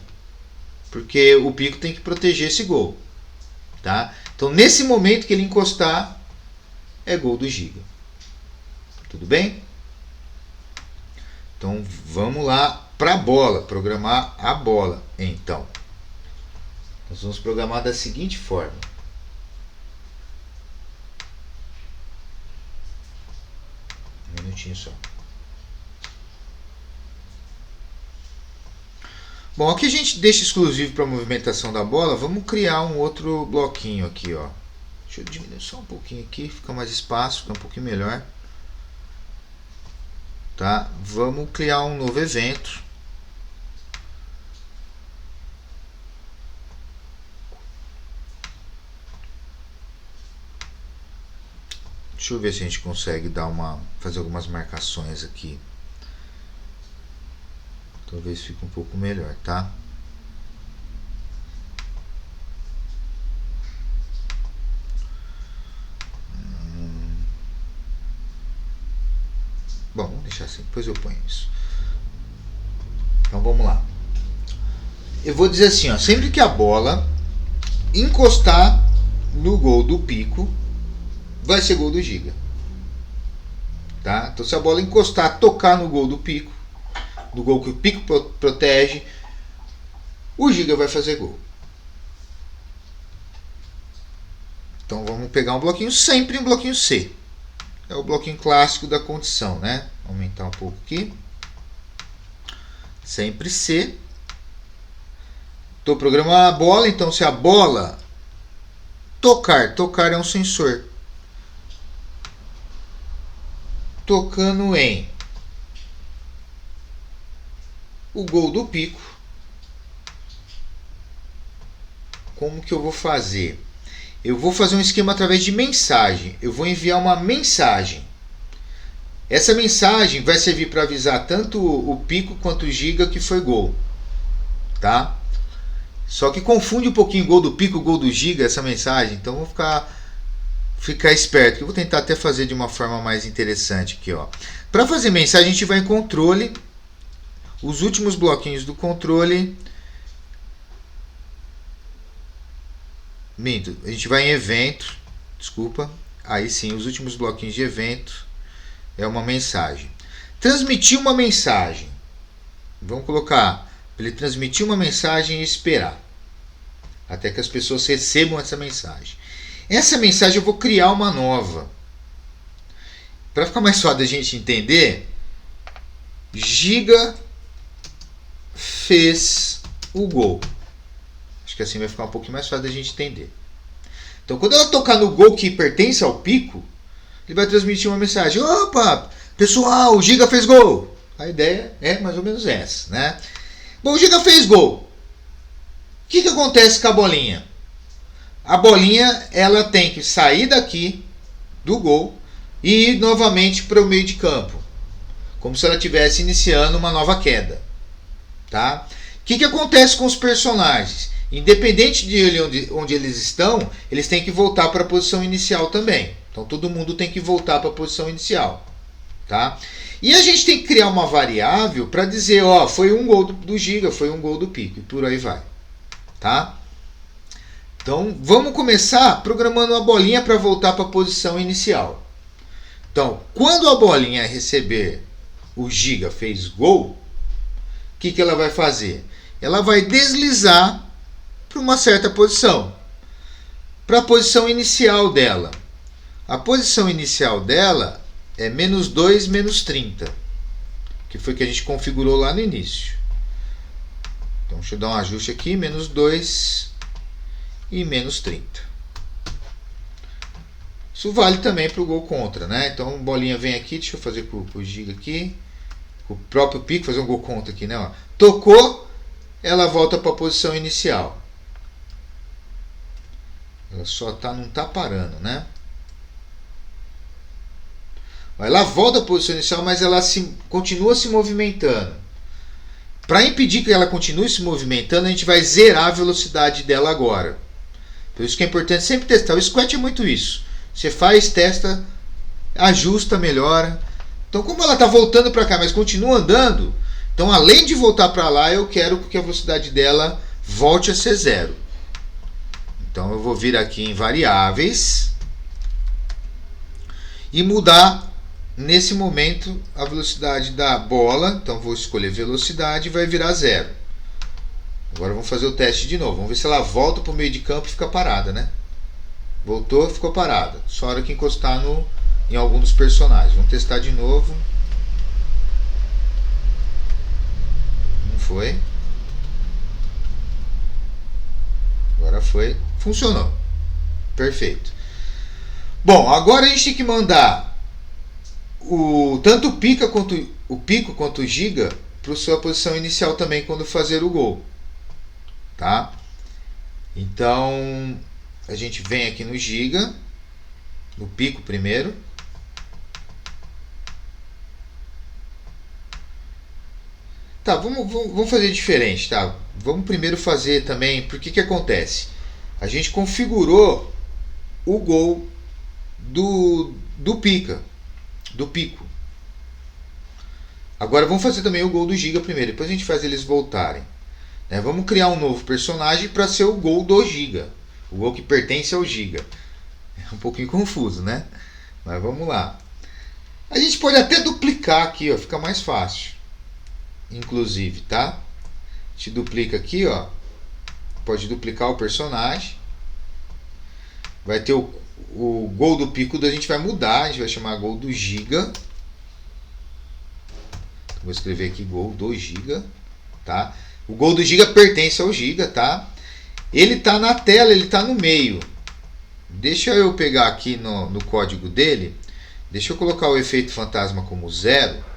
Porque o pico tem que proteger esse gol. Tá? Então, nesse momento que ele encostar, é gol do Giga. Tudo bem? Então, vamos lá para a bola. Programar a bola, então. Nós vamos programar da seguinte forma. Um minutinho só. Bom, aqui a gente deixa exclusivo para a movimentação da bola. Vamos criar um outro bloquinho aqui, ó. Deixa eu diminuir só um pouquinho aqui, fica mais espaço, fica um pouquinho melhor. Tá? Vamos criar um novo evento. Deixa eu ver se a gente consegue fazer algumas marcações aqui. Talvez fique um pouco melhor, tá? Bom, vamos deixar assim, depois eu ponho isso. Então vamos lá. Eu vou dizer assim, ó, sempre que a bola encostar no gol do pico, vai ser gol do Giga. Tá? Então se a bola encostar, tocar no gol do pico, do gol que o pico protege, o Giga vai fazer gol. Então vamos pegar um bloquinho, sempre um bloquinho C. É o bloquinho clássico da condição, né? Aumentar um pouco aqui. Sempre C. Estou programando a bola, então se a bola tocar é um sensor. Tocando em o gol do Pico. Como que eu vou fazer? Eu vou fazer um esquema através de mensagem. Eu vou enviar uma mensagem. Essa mensagem vai servir para avisar tanto o Pico quanto o Giga que foi gol. Tá? Só que confunde um pouquinho o gol do Pico e o gol do Giga, essa mensagem. Então vou ficar esperto. Eu vou tentar até fazer de uma forma mais interessante aqui. Para fazer mensagem, a gente vai em controle. Os últimos bloquinhos do controle. Minto, a gente vai em evento. Desculpa. Aí sim, os últimos bloquinhos de evento. É uma mensagem. Transmitir uma mensagem. Vamos colocar para ele transmitir uma mensagem e esperar até que as pessoas recebam essa mensagem. Essa mensagem eu vou criar uma nova. Para ficar mais fácil da gente entender, Giga fez o gol. Acho que assim vai ficar um pouquinho mais fácil da gente entender. Então, quando ela tocar no gol que pertence ao Pico, ele vai transmitir uma mensagem. Opa, pessoal, o Giga fez gol. A ideia é mais ou menos essa, né? Bom, o Giga fez gol. O que acontece com a bolinha? A bolinha ela tem que sair daqui do gol e ir novamente para o meio de campo, como se ela estivesse iniciando uma nova queda. Tá? O que acontece com os personagens? Independente de onde eles estão, eles têm que voltar para a posição inicial também. Então todo mundo tem que voltar para a posição inicial. Tá? E a gente tem que criar uma variável para dizer, foi um gol do Giga, foi um gol do Pico, e por aí vai. Tá? Então vamos começar programando uma bolinha para voltar para a posição inicial. Então, quando a bolinha receber o Giga fez gol, o que ela vai fazer? Ela vai deslizar para uma certa posição, para a posição inicial dela. A posição inicial dela é -2, -30, que foi que a gente configurou lá no início. Então, deixa eu dar um ajuste aqui, -2 e -30. Isso vale também para o gol contra, né? Então, bolinha vem aqui, deixa eu fazer com o Giga aqui, com o próprio Pico, fazer um gol contra aqui, né? Tocou, ela volta para a posição inicial. Ela só não está parando, né? Ela volta à posição inicial, mas ela continua se movimentando. Para impedir que ela continue se movimentando, a gente vai zerar a velocidade dela agora. Por isso que é importante sempre testar. O Squat é muito isso. Você faz, testa, ajusta, melhora. Então, como ela está voltando para cá, mas continua andando, então além de voltar para lá, eu quero que a velocidade dela volte a ser 0. Então eu vou vir aqui em variáveis e mudar nesse momento a velocidade da bola. Então vou escolher velocidade e vai virar 0. Agora vamos fazer o teste de novo. Vamos ver se ela volta para o meio de campo e fica parada, né? Voltou, ficou parada. Só a hora que encostar em algum dos personagens. Vamos testar de novo. Não foi. Agora foi. Funcionou. Perfeito. Bom, agora a gente tem que mandar tanto o Pico quanto o Giga para a sua posição inicial também quando fazer o gol. Tá? Então a gente vem aqui no Giga, no Pico primeiro. Tá, vamos fazer diferente, tá? Vamos primeiro fazer também, porque que acontece? A gente configurou o gol do Pico. Agora vamos fazer também o gol do Giga primeiro, depois a gente faz eles voltarem. Né? Vamos criar um novo personagem para ser o gol do Giga. O gol que pertence ao Giga. É um pouquinho confuso, né? Mas vamos lá. A gente pode até duplicar aqui, fica mais fácil. Inclusive, tá? A gente duplica aqui, pode duplicar o personagem. Vai ter o gol do Pico, a gente vai mudar, a gente vai chamar gol do Giga. Vou escrever aqui gol do Giga, tá? O gol do Giga pertence ao Giga, tá? Ele tá na tela, ele tá no meio. Deixa eu pegar aqui no código dele, deixa eu colocar o efeito fantasma como 0.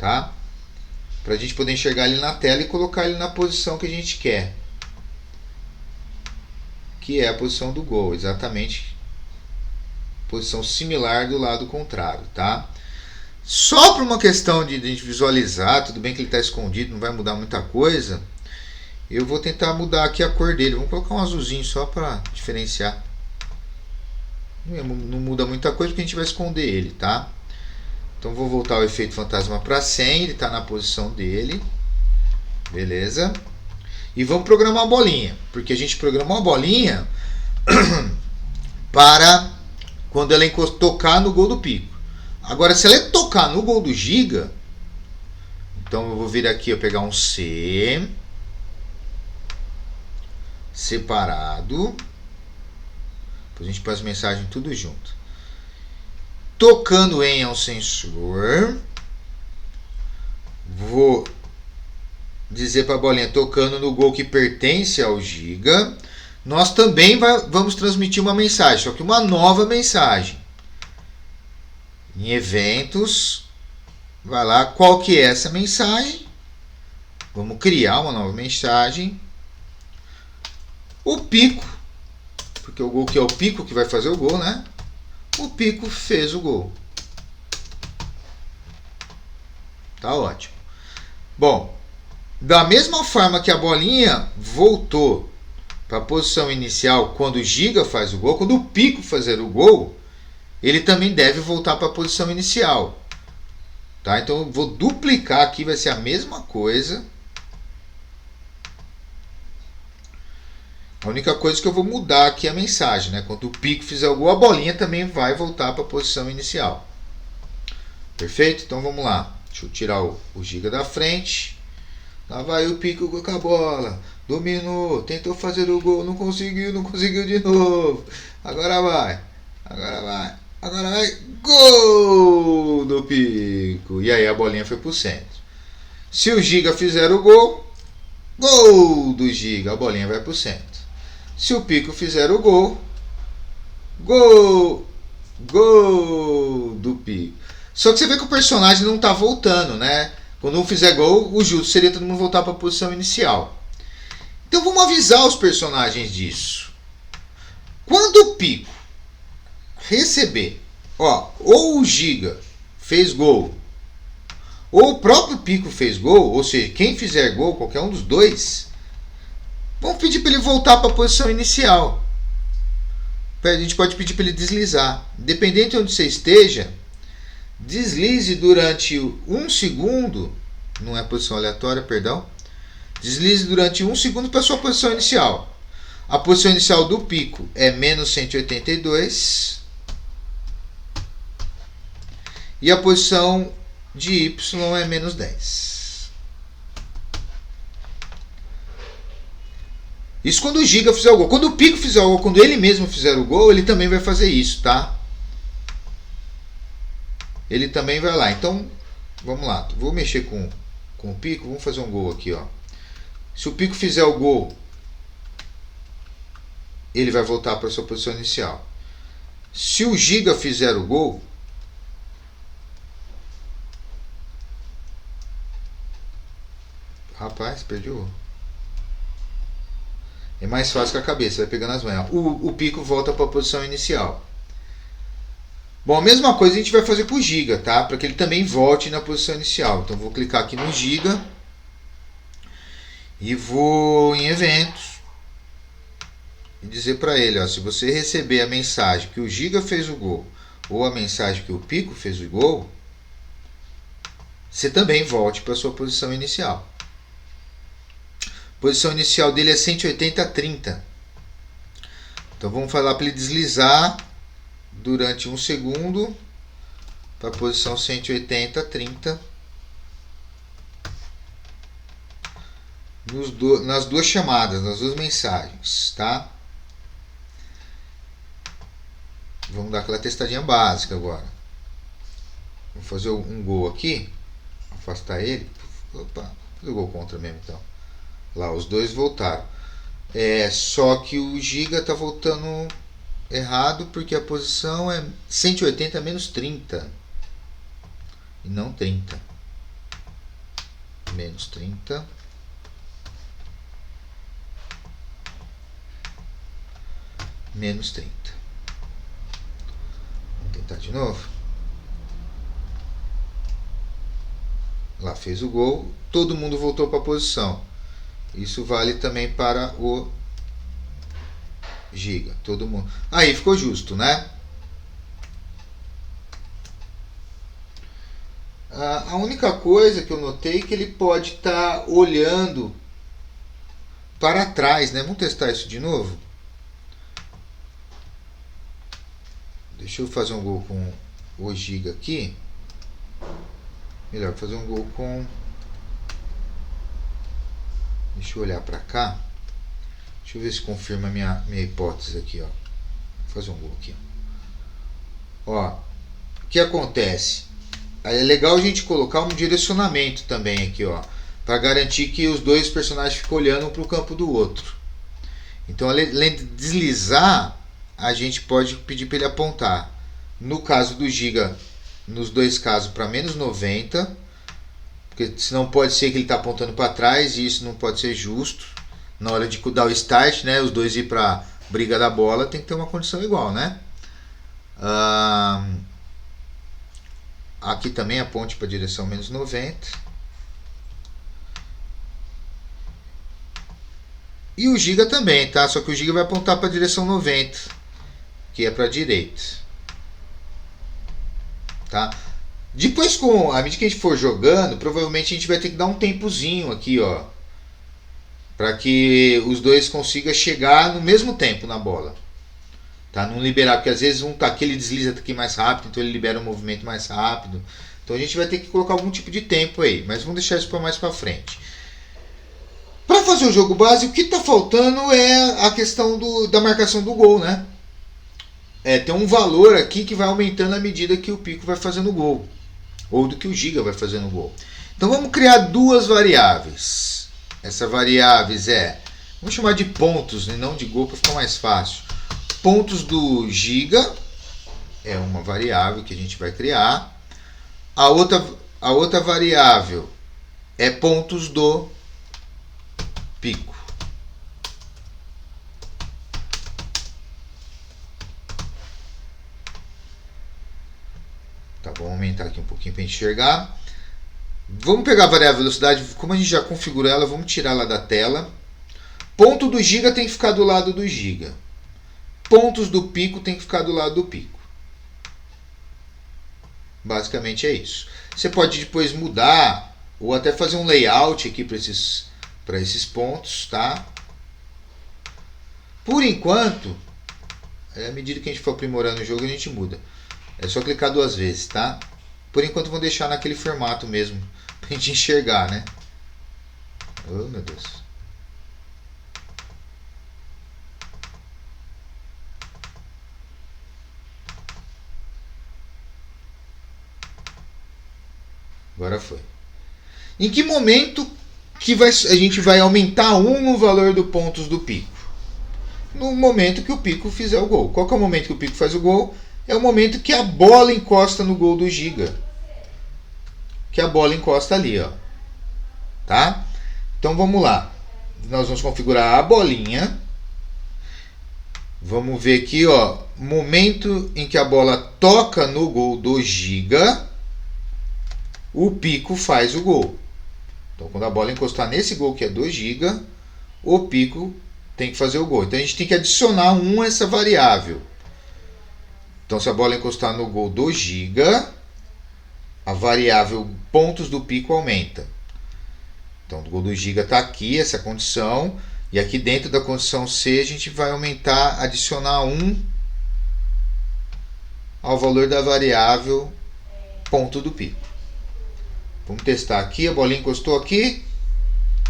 tá? Para a gente poder enxergar ele na tela e colocar ele na posição que a gente quer, que é a posição do gol, exatamente, posição similar do lado contrário, tá? Só por uma questão de a gente visualizar, tudo bem que ele está escondido, não vai mudar muita coisa, eu vou tentar mudar aqui a cor dele, vamos colocar um azulzinho só para diferenciar. Não muda muita coisa porque a gente vai esconder ele, tá? Então vou voltar o efeito fantasma para 100, ele está na posição dele, beleza? E vamos programar a bolinha, porque a gente programou a bolinha para quando ela tocar no gol do Pico. Agora, se ela tocar no gol do Giga, então eu vou vir aqui, eu pegar um C separado, depois a gente põe as mensagens tudo junto. Tocando em ao sensor, vou dizer para a bolinha tocando no gol que pertence ao Giga. Nós também vamos transmitir uma mensagem, só que uma nova mensagem. Em eventos, vai lá, qual que é essa mensagem? Vamos criar uma nova mensagem. O Pico, porque o gol que é o Pico que vai fazer o gol, né? O Pico fez o gol. Tá ótimo. Bom, da mesma forma que a bolinha voltou para a posição inicial quando o Giga faz o gol, quando o Pico fazer o gol, ele também deve voltar para a posição inicial. Tá? Então eu vou duplicar aqui, vai ser a mesma coisa. A única coisa que eu vou mudar aqui é a mensagem, né? Quando o Pico fizer o gol, a bolinha também vai voltar para a posição inicial. Perfeito? Então vamos lá. Deixa eu tirar o Giga da frente. Lá vai o Pico com a bola. Dominou, tentou fazer o gol, não conseguiu de novo. Agora vai. Gol do Pico. E aí a bolinha foi para o centro. Se o Giga fizer o gol, gol do Giga, a bolinha vai para o centro. Se o Pico fizer o gol, gol do Pico. Só que você vê que o personagem não está voltando, né? Quando um fizer gol, o justo seria todo mundo voltar para a posição inicial. Então vamos avisar os personagens disso. Quando o Pico receber, ou o Giga fez gol, ou o próprio Pico fez gol, ou seja, quem fizer gol, qualquer um dos dois, vamos pedir para ele voltar para a posição inicial. A gente pode pedir para ele deslizar. Independente de onde você esteja, deslize durante 1 segundo, não é posição aleatória, perdão. Deslize durante 1 segundo para a sua posição inicial. A posição inicial do Pico é menos 182. E a posição de Y é menos 10. Isso quando o Giga fizer o gol. Quando o Pico fizer o gol, quando ele mesmo fizer o gol, ele também vai fazer isso, tá? Ele também vai lá. Então, vamos lá. Vou mexer com o Pico. Vamos fazer um gol aqui, ó. Se o Pico fizer o gol, ele vai voltar para a sua posição inicial. Se o Giga fizer o gol, rapaz, perdi o... É mais fácil que a cabeça, vai pegando as manhas. O Pico volta para a posição inicial. Bom, a mesma coisa a gente vai fazer com o Giga, tá? Para que ele também volte na posição inicial. Então vou clicar aqui no Giga e vou em eventos e dizer para ele, ó, se você receber a mensagem que o Giga fez o gol ou a mensagem que o Pico fez o gol, você também volte para a sua posição inicial. A posição inicial dele é 180-30. Então vamos falar para ele deslizar durante 1 segundo para a posição 180-30 nas duas chamadas, nas duas mensagens, tá? Vamos dar aquela testadinha básica agora. Vou fazer um gol aqui, afastar ele. Opa, fazer o gol contra mesmo então. Lá, os dois voltaram. Só que o Giga está voltando errado porque a posição é 180 menos 30 e não 30. Menos 30. Menos 30. Vamos tentar de novo. Lá fez o gol. Todo mundo voltou para a posição. Isso vale também para o Giga. Todo mundo. Aí ficou justo, né? A única coisa que eu notei é que ele pode estar olhando para trás, né? Vamos testar isso de novo. Deixa eu fazer um gol com o Giga aqui. Melhor fazer um gol com... Deixa eu olhar para cá. Deixa eu ver se confirma a minha hipótese aqui, ó. Vou fazer um gol aqui. Ó, o que acontece? Aí é legal a gente colocar um direcionamento também aqui, ó, para garantir que os dois personagens ficam olhando um para o campo do outro. Então, além de deslizar, a gente pode pedir para ele apontar. No caso do Giga, nos dois casos, para menos 90, porque senão pode ser que ele está apontando para trás e isso não pode ser justo. Na hora de dar o start, né, os dois ir para a briga da bola, tem que ter uma condição igual, né? Aqui também aponte para a direção menos 90. E o Giga também, tá? Só que o Giga vai apontar para a direção 90, que é para a direita. Tá? Depois, à medida que a gente for jogando, provavelmente a gente vai ter que dar um tempozinho aqui, ó, para que os dois consigam chegar no mesmo tempo na bola. Tá? Não liberar, porque às vezes aquele desliza aqui mais rápido, então ele libera um movimento mais rápido. Então a gente vai ter que colocar algum tipo de tempo aí, mas vamos deixar isso para mais para frente. Para fazer o jogo base, o que está faltando é a questão da marcação do gol, né? Tem um valor aqui que vai aumentando à medida que o Pico vai fazendo o gol, ou do que o Giga vai fazendo o gol. Então vamos criar duas variáveis. Essa variáveis vamos chamar de pontos, né? Não de gol, para ficar mais fácil. Pontos do Giga é uma variável que a gente vai criar. A outra variável é pontos do Pico. Tá bom, aumentar aqui um pouquinho para enxergar. Vamos pegar a variável velocidade, como a gente já configurou ela, vamos tirar ela da tela. Ponto do Giga tem que ficar do lado do Giga. Pontos do Pico tem que ficar do lado do Pico. Basicamente é isso. Você pode depois mudar ou até fazer um layout aqui para esses pontos, tá? Por enquanto, à medida que a gente for aprimorando o jogo, a gente muda. É só clicar duas vezes, tá? Por enquanto, vou deixar naquele formato mesmo, pra gente enxergar, né? Oh, meu Deus. Agora foi. Em que momento que a gente vai aumentar o valor dos pontos do Pico? No momento que o Pico fizer o gol. Qual que é o momento que o Pico faz o gol? É o momento que a bola encosta no gol do Giga. Que a bola encosta ali, ó. Tá? Então vamos lá. Nós vamos configurar a bolinha. Vamos ver aqui, ó. Momento em que a bola toca no gol do Giga, o Pico faz o gol. Então quando a bola encostar nesse gol que é do Giga, o Pico tem que fazer o gol. Então a gente tem que adicionar a essa variável. Então se a bola encostar no gol do Giga, a variável pontos do Pico aumenta. Então o gol do Giga está aqui, essa condição. E aqui dentro da condição C a gente vai aumentar, adicionar 1 ao valor da variável ponto do Pico. Vamos testar aqui, a bolinha encostou aqui,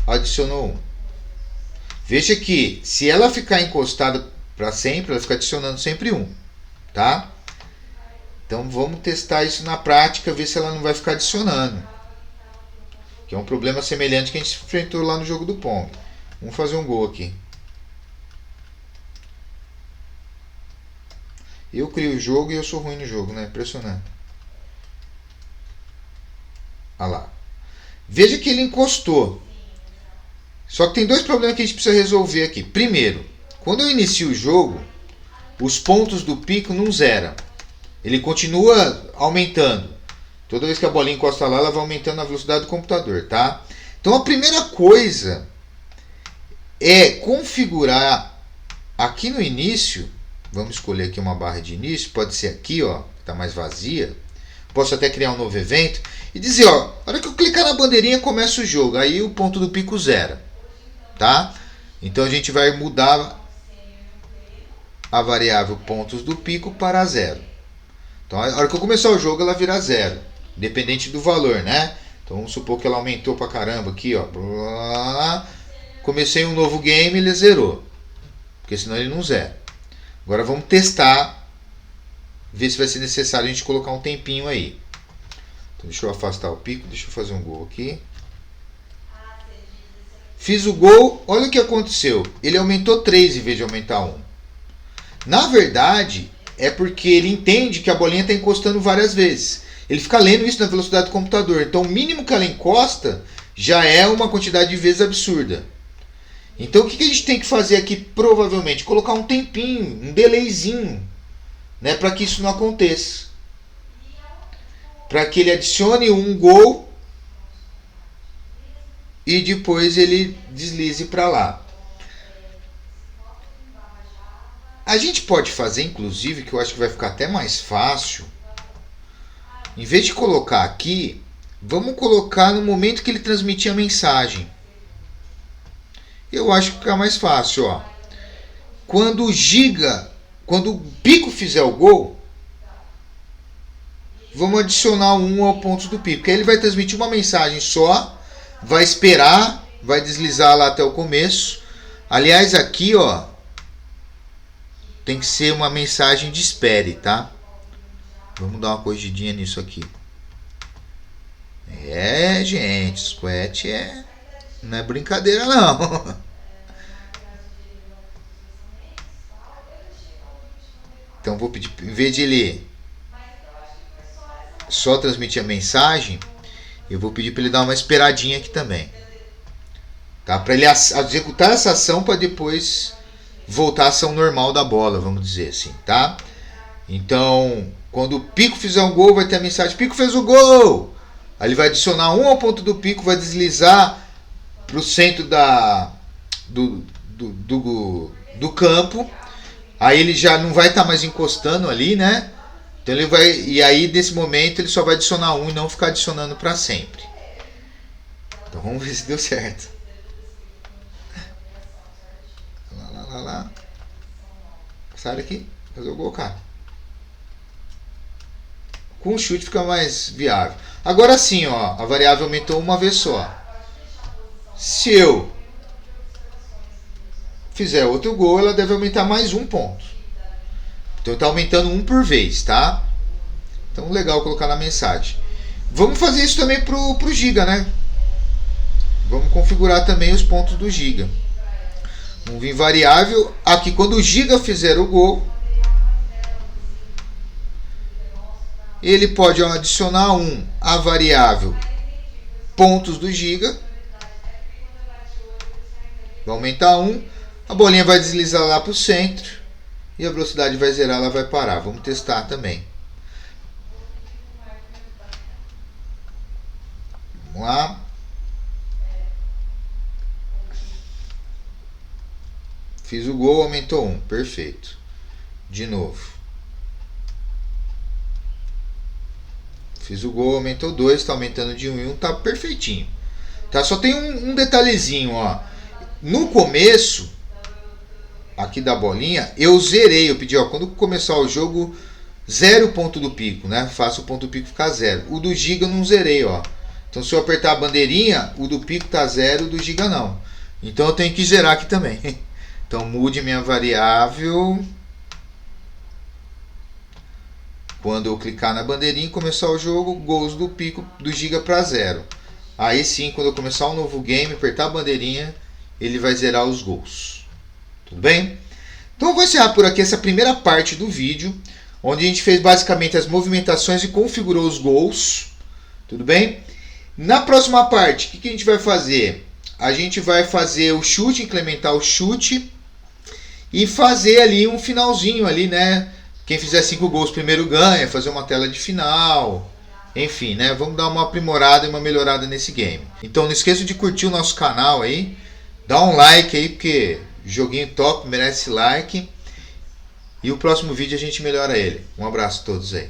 adicionou 1. Veja que se ela ficar encostada para sempre, ela fica adicionando sempre 1. Tá? Então vamos testar isso na prática, ver se ela não vai ficar adicionando. Que é um problema semelhante que a gente enfrentou lá no jogo do Pong. Vamos fazer um gol aqui. Eu crio o jogo e eu sou ruim no jogo, né? Impressionante. Olha lá. Veja que ele encostou. Só que tem dois problemas que a gente precisa resolver aqui. Primeiro, quando eu inicio o jogo, os pontos do pico não zeram. Ele continua aumentando. Toda vez que a bolinha encosta lá, ela vai aumentando a velocidade do computador, tá? Então a primeira coisa é configurar aqui no início. Vamos escolher aqui uma barra de início. Pode ser aqui, ó, que está mais vazia. Posso até criar um novo evento e dizer, ó, na hora que eu clicar na bandeirinha começa o jogo. Aí o ponto do pico zera, tá? Então a gente vai mudar a variável pontos do pico para 0. Então a hora que eu começar o jogo ela vira 0, independente do valor, né? Então vamos supor que ela aumentou pra caramba aqui, ó. Comecei um novo game, ele zerou, porque senão ele não zera. Agora vamos testar, ver se vai ser necessário a gente colocar um tempinho aí. Então deixa eu afastar o pico, deixa eu fazer um gol aqui. Fiz o gol, olha o que aconteceu. Ele aumentou 3 em vez de aumentar 1. Na verdade, é porque ele entende que a bolinha está encostando várias vezes. Ele fica lendo isso na velocidade do computador. Então o mínimo que ela encosta já é uma quantidade de vezes absurda. Então o que a gente tem que fazer aqui provavelmente? Colocar um tempinho, um delayzinho, né, para que isso não aconteça. Para que ele adicione um gol e depois ele deslize para lá. A gente pode fazer, inclusive, que eu acho que vai ficar até mais fácil. Em vez de colocar aqui, vamos colocar no momento que ele transmitir a mensagem. Eu acho que fica mais fácil, ó. Quando o pico fizer o gol, vamos adicionar 1 ao ponto do pico. Porque aí ele vai transmitir uma mensagem só, vai esperar, vai deslizar lá até o começo. Aliás, aqui, ó, tem que ser uma mensagem de espere, tá? Vamos dar uma corrigidinha nisso aqui. Gente, Squat não é brincadeira não. Então vou pedir, em vez de ele só transmitir a mensagem, eu vou pedir para ele dar uma esperadinha aqui também, tá? Para ele executar essa ação para depois voltar à ação normal da bola, vamos dizer assim, tá? Então, quando o pico fizer um gol, vai ter a mensagem: pico fez o gol. Aí ele vai adicionar 1 ao ponto do pico, vai deslizar para o centro do campo. Aí ele já não vai estar mais encostando ali, né? Então ele vai, e aí nesse momento ele só vai adicionar 1 e não ficar adicionando para sempre. Então vamos ver se deu certo. Lá. Sai daqui, fazer o gol, cara. Com o chute fica mais viável. Agora sim, ó, a variável aumentou uma vez só. Se eu fizer outro gol, ela deve aumentar mais 1 ponto. Então está aumentando 1 por vez, tá? Então legal colocar na mensagem. Vamos fazer isso também pro Giga, né? Vamos configurar também os pontos do Giga. Vamos vir variável. Aqui quando o Giga fizer o gol, ele pode adicionar 1 à variável pontos do Giga. Vai aumentar 1. A bolinha vai deslizar lá para o centro. E a velocidade vai zerar, ela vai parar. Vamos testar também. Vamos lá. Fiz o gol, aumentou 1. Perfeito. De novo. Fiz o gol, aumentou 2. Está aumentando de 1 em 1. Está perfeitinho. Tá? Só tem um detalhezinho, ó. No começo, aqui da bolinha, eu zerei. Eu pedi, ó, quando começar o jogo, 0 o ponto do pico, né? Faço o ponto do pico ficar 0. O do Giga eu não zerei, ó. Então se eu apertar a bandeirinha, o do pico tá 0, o do Giga não. Então eu tenho que zerar aqui também. Então mude minha variável. Quando eu clicar na bandeirinha e começar o jogo, gols do pico do Giga para 0. Aí sim, quando eu começar um novo game, apertar a bandeirinha, ele vai zerar os gols. Tudo bem? Então eu vou encerrar por aqui essa primeira parte do vídeo, onde a gente fez basicamente as movimentações e configurou os gols. Tudo bem? Na próxima parte, o que a gente vai fazer? A gente vai fazer o chute, implementar o chute e fazer ali um finalzinho ali, né? Quem fizer 5 gols primeiro ganha, fazer uma tela de final. Enfim, né? Vamos dar uma aprimorada e uma melhorada nesse game. Então não esqueça de curtir o nosso canal aí. Dá um like aí, porque joguinho top, merece like. E o próximo vídeo a gente melhora ele. Um abraço a todos aí.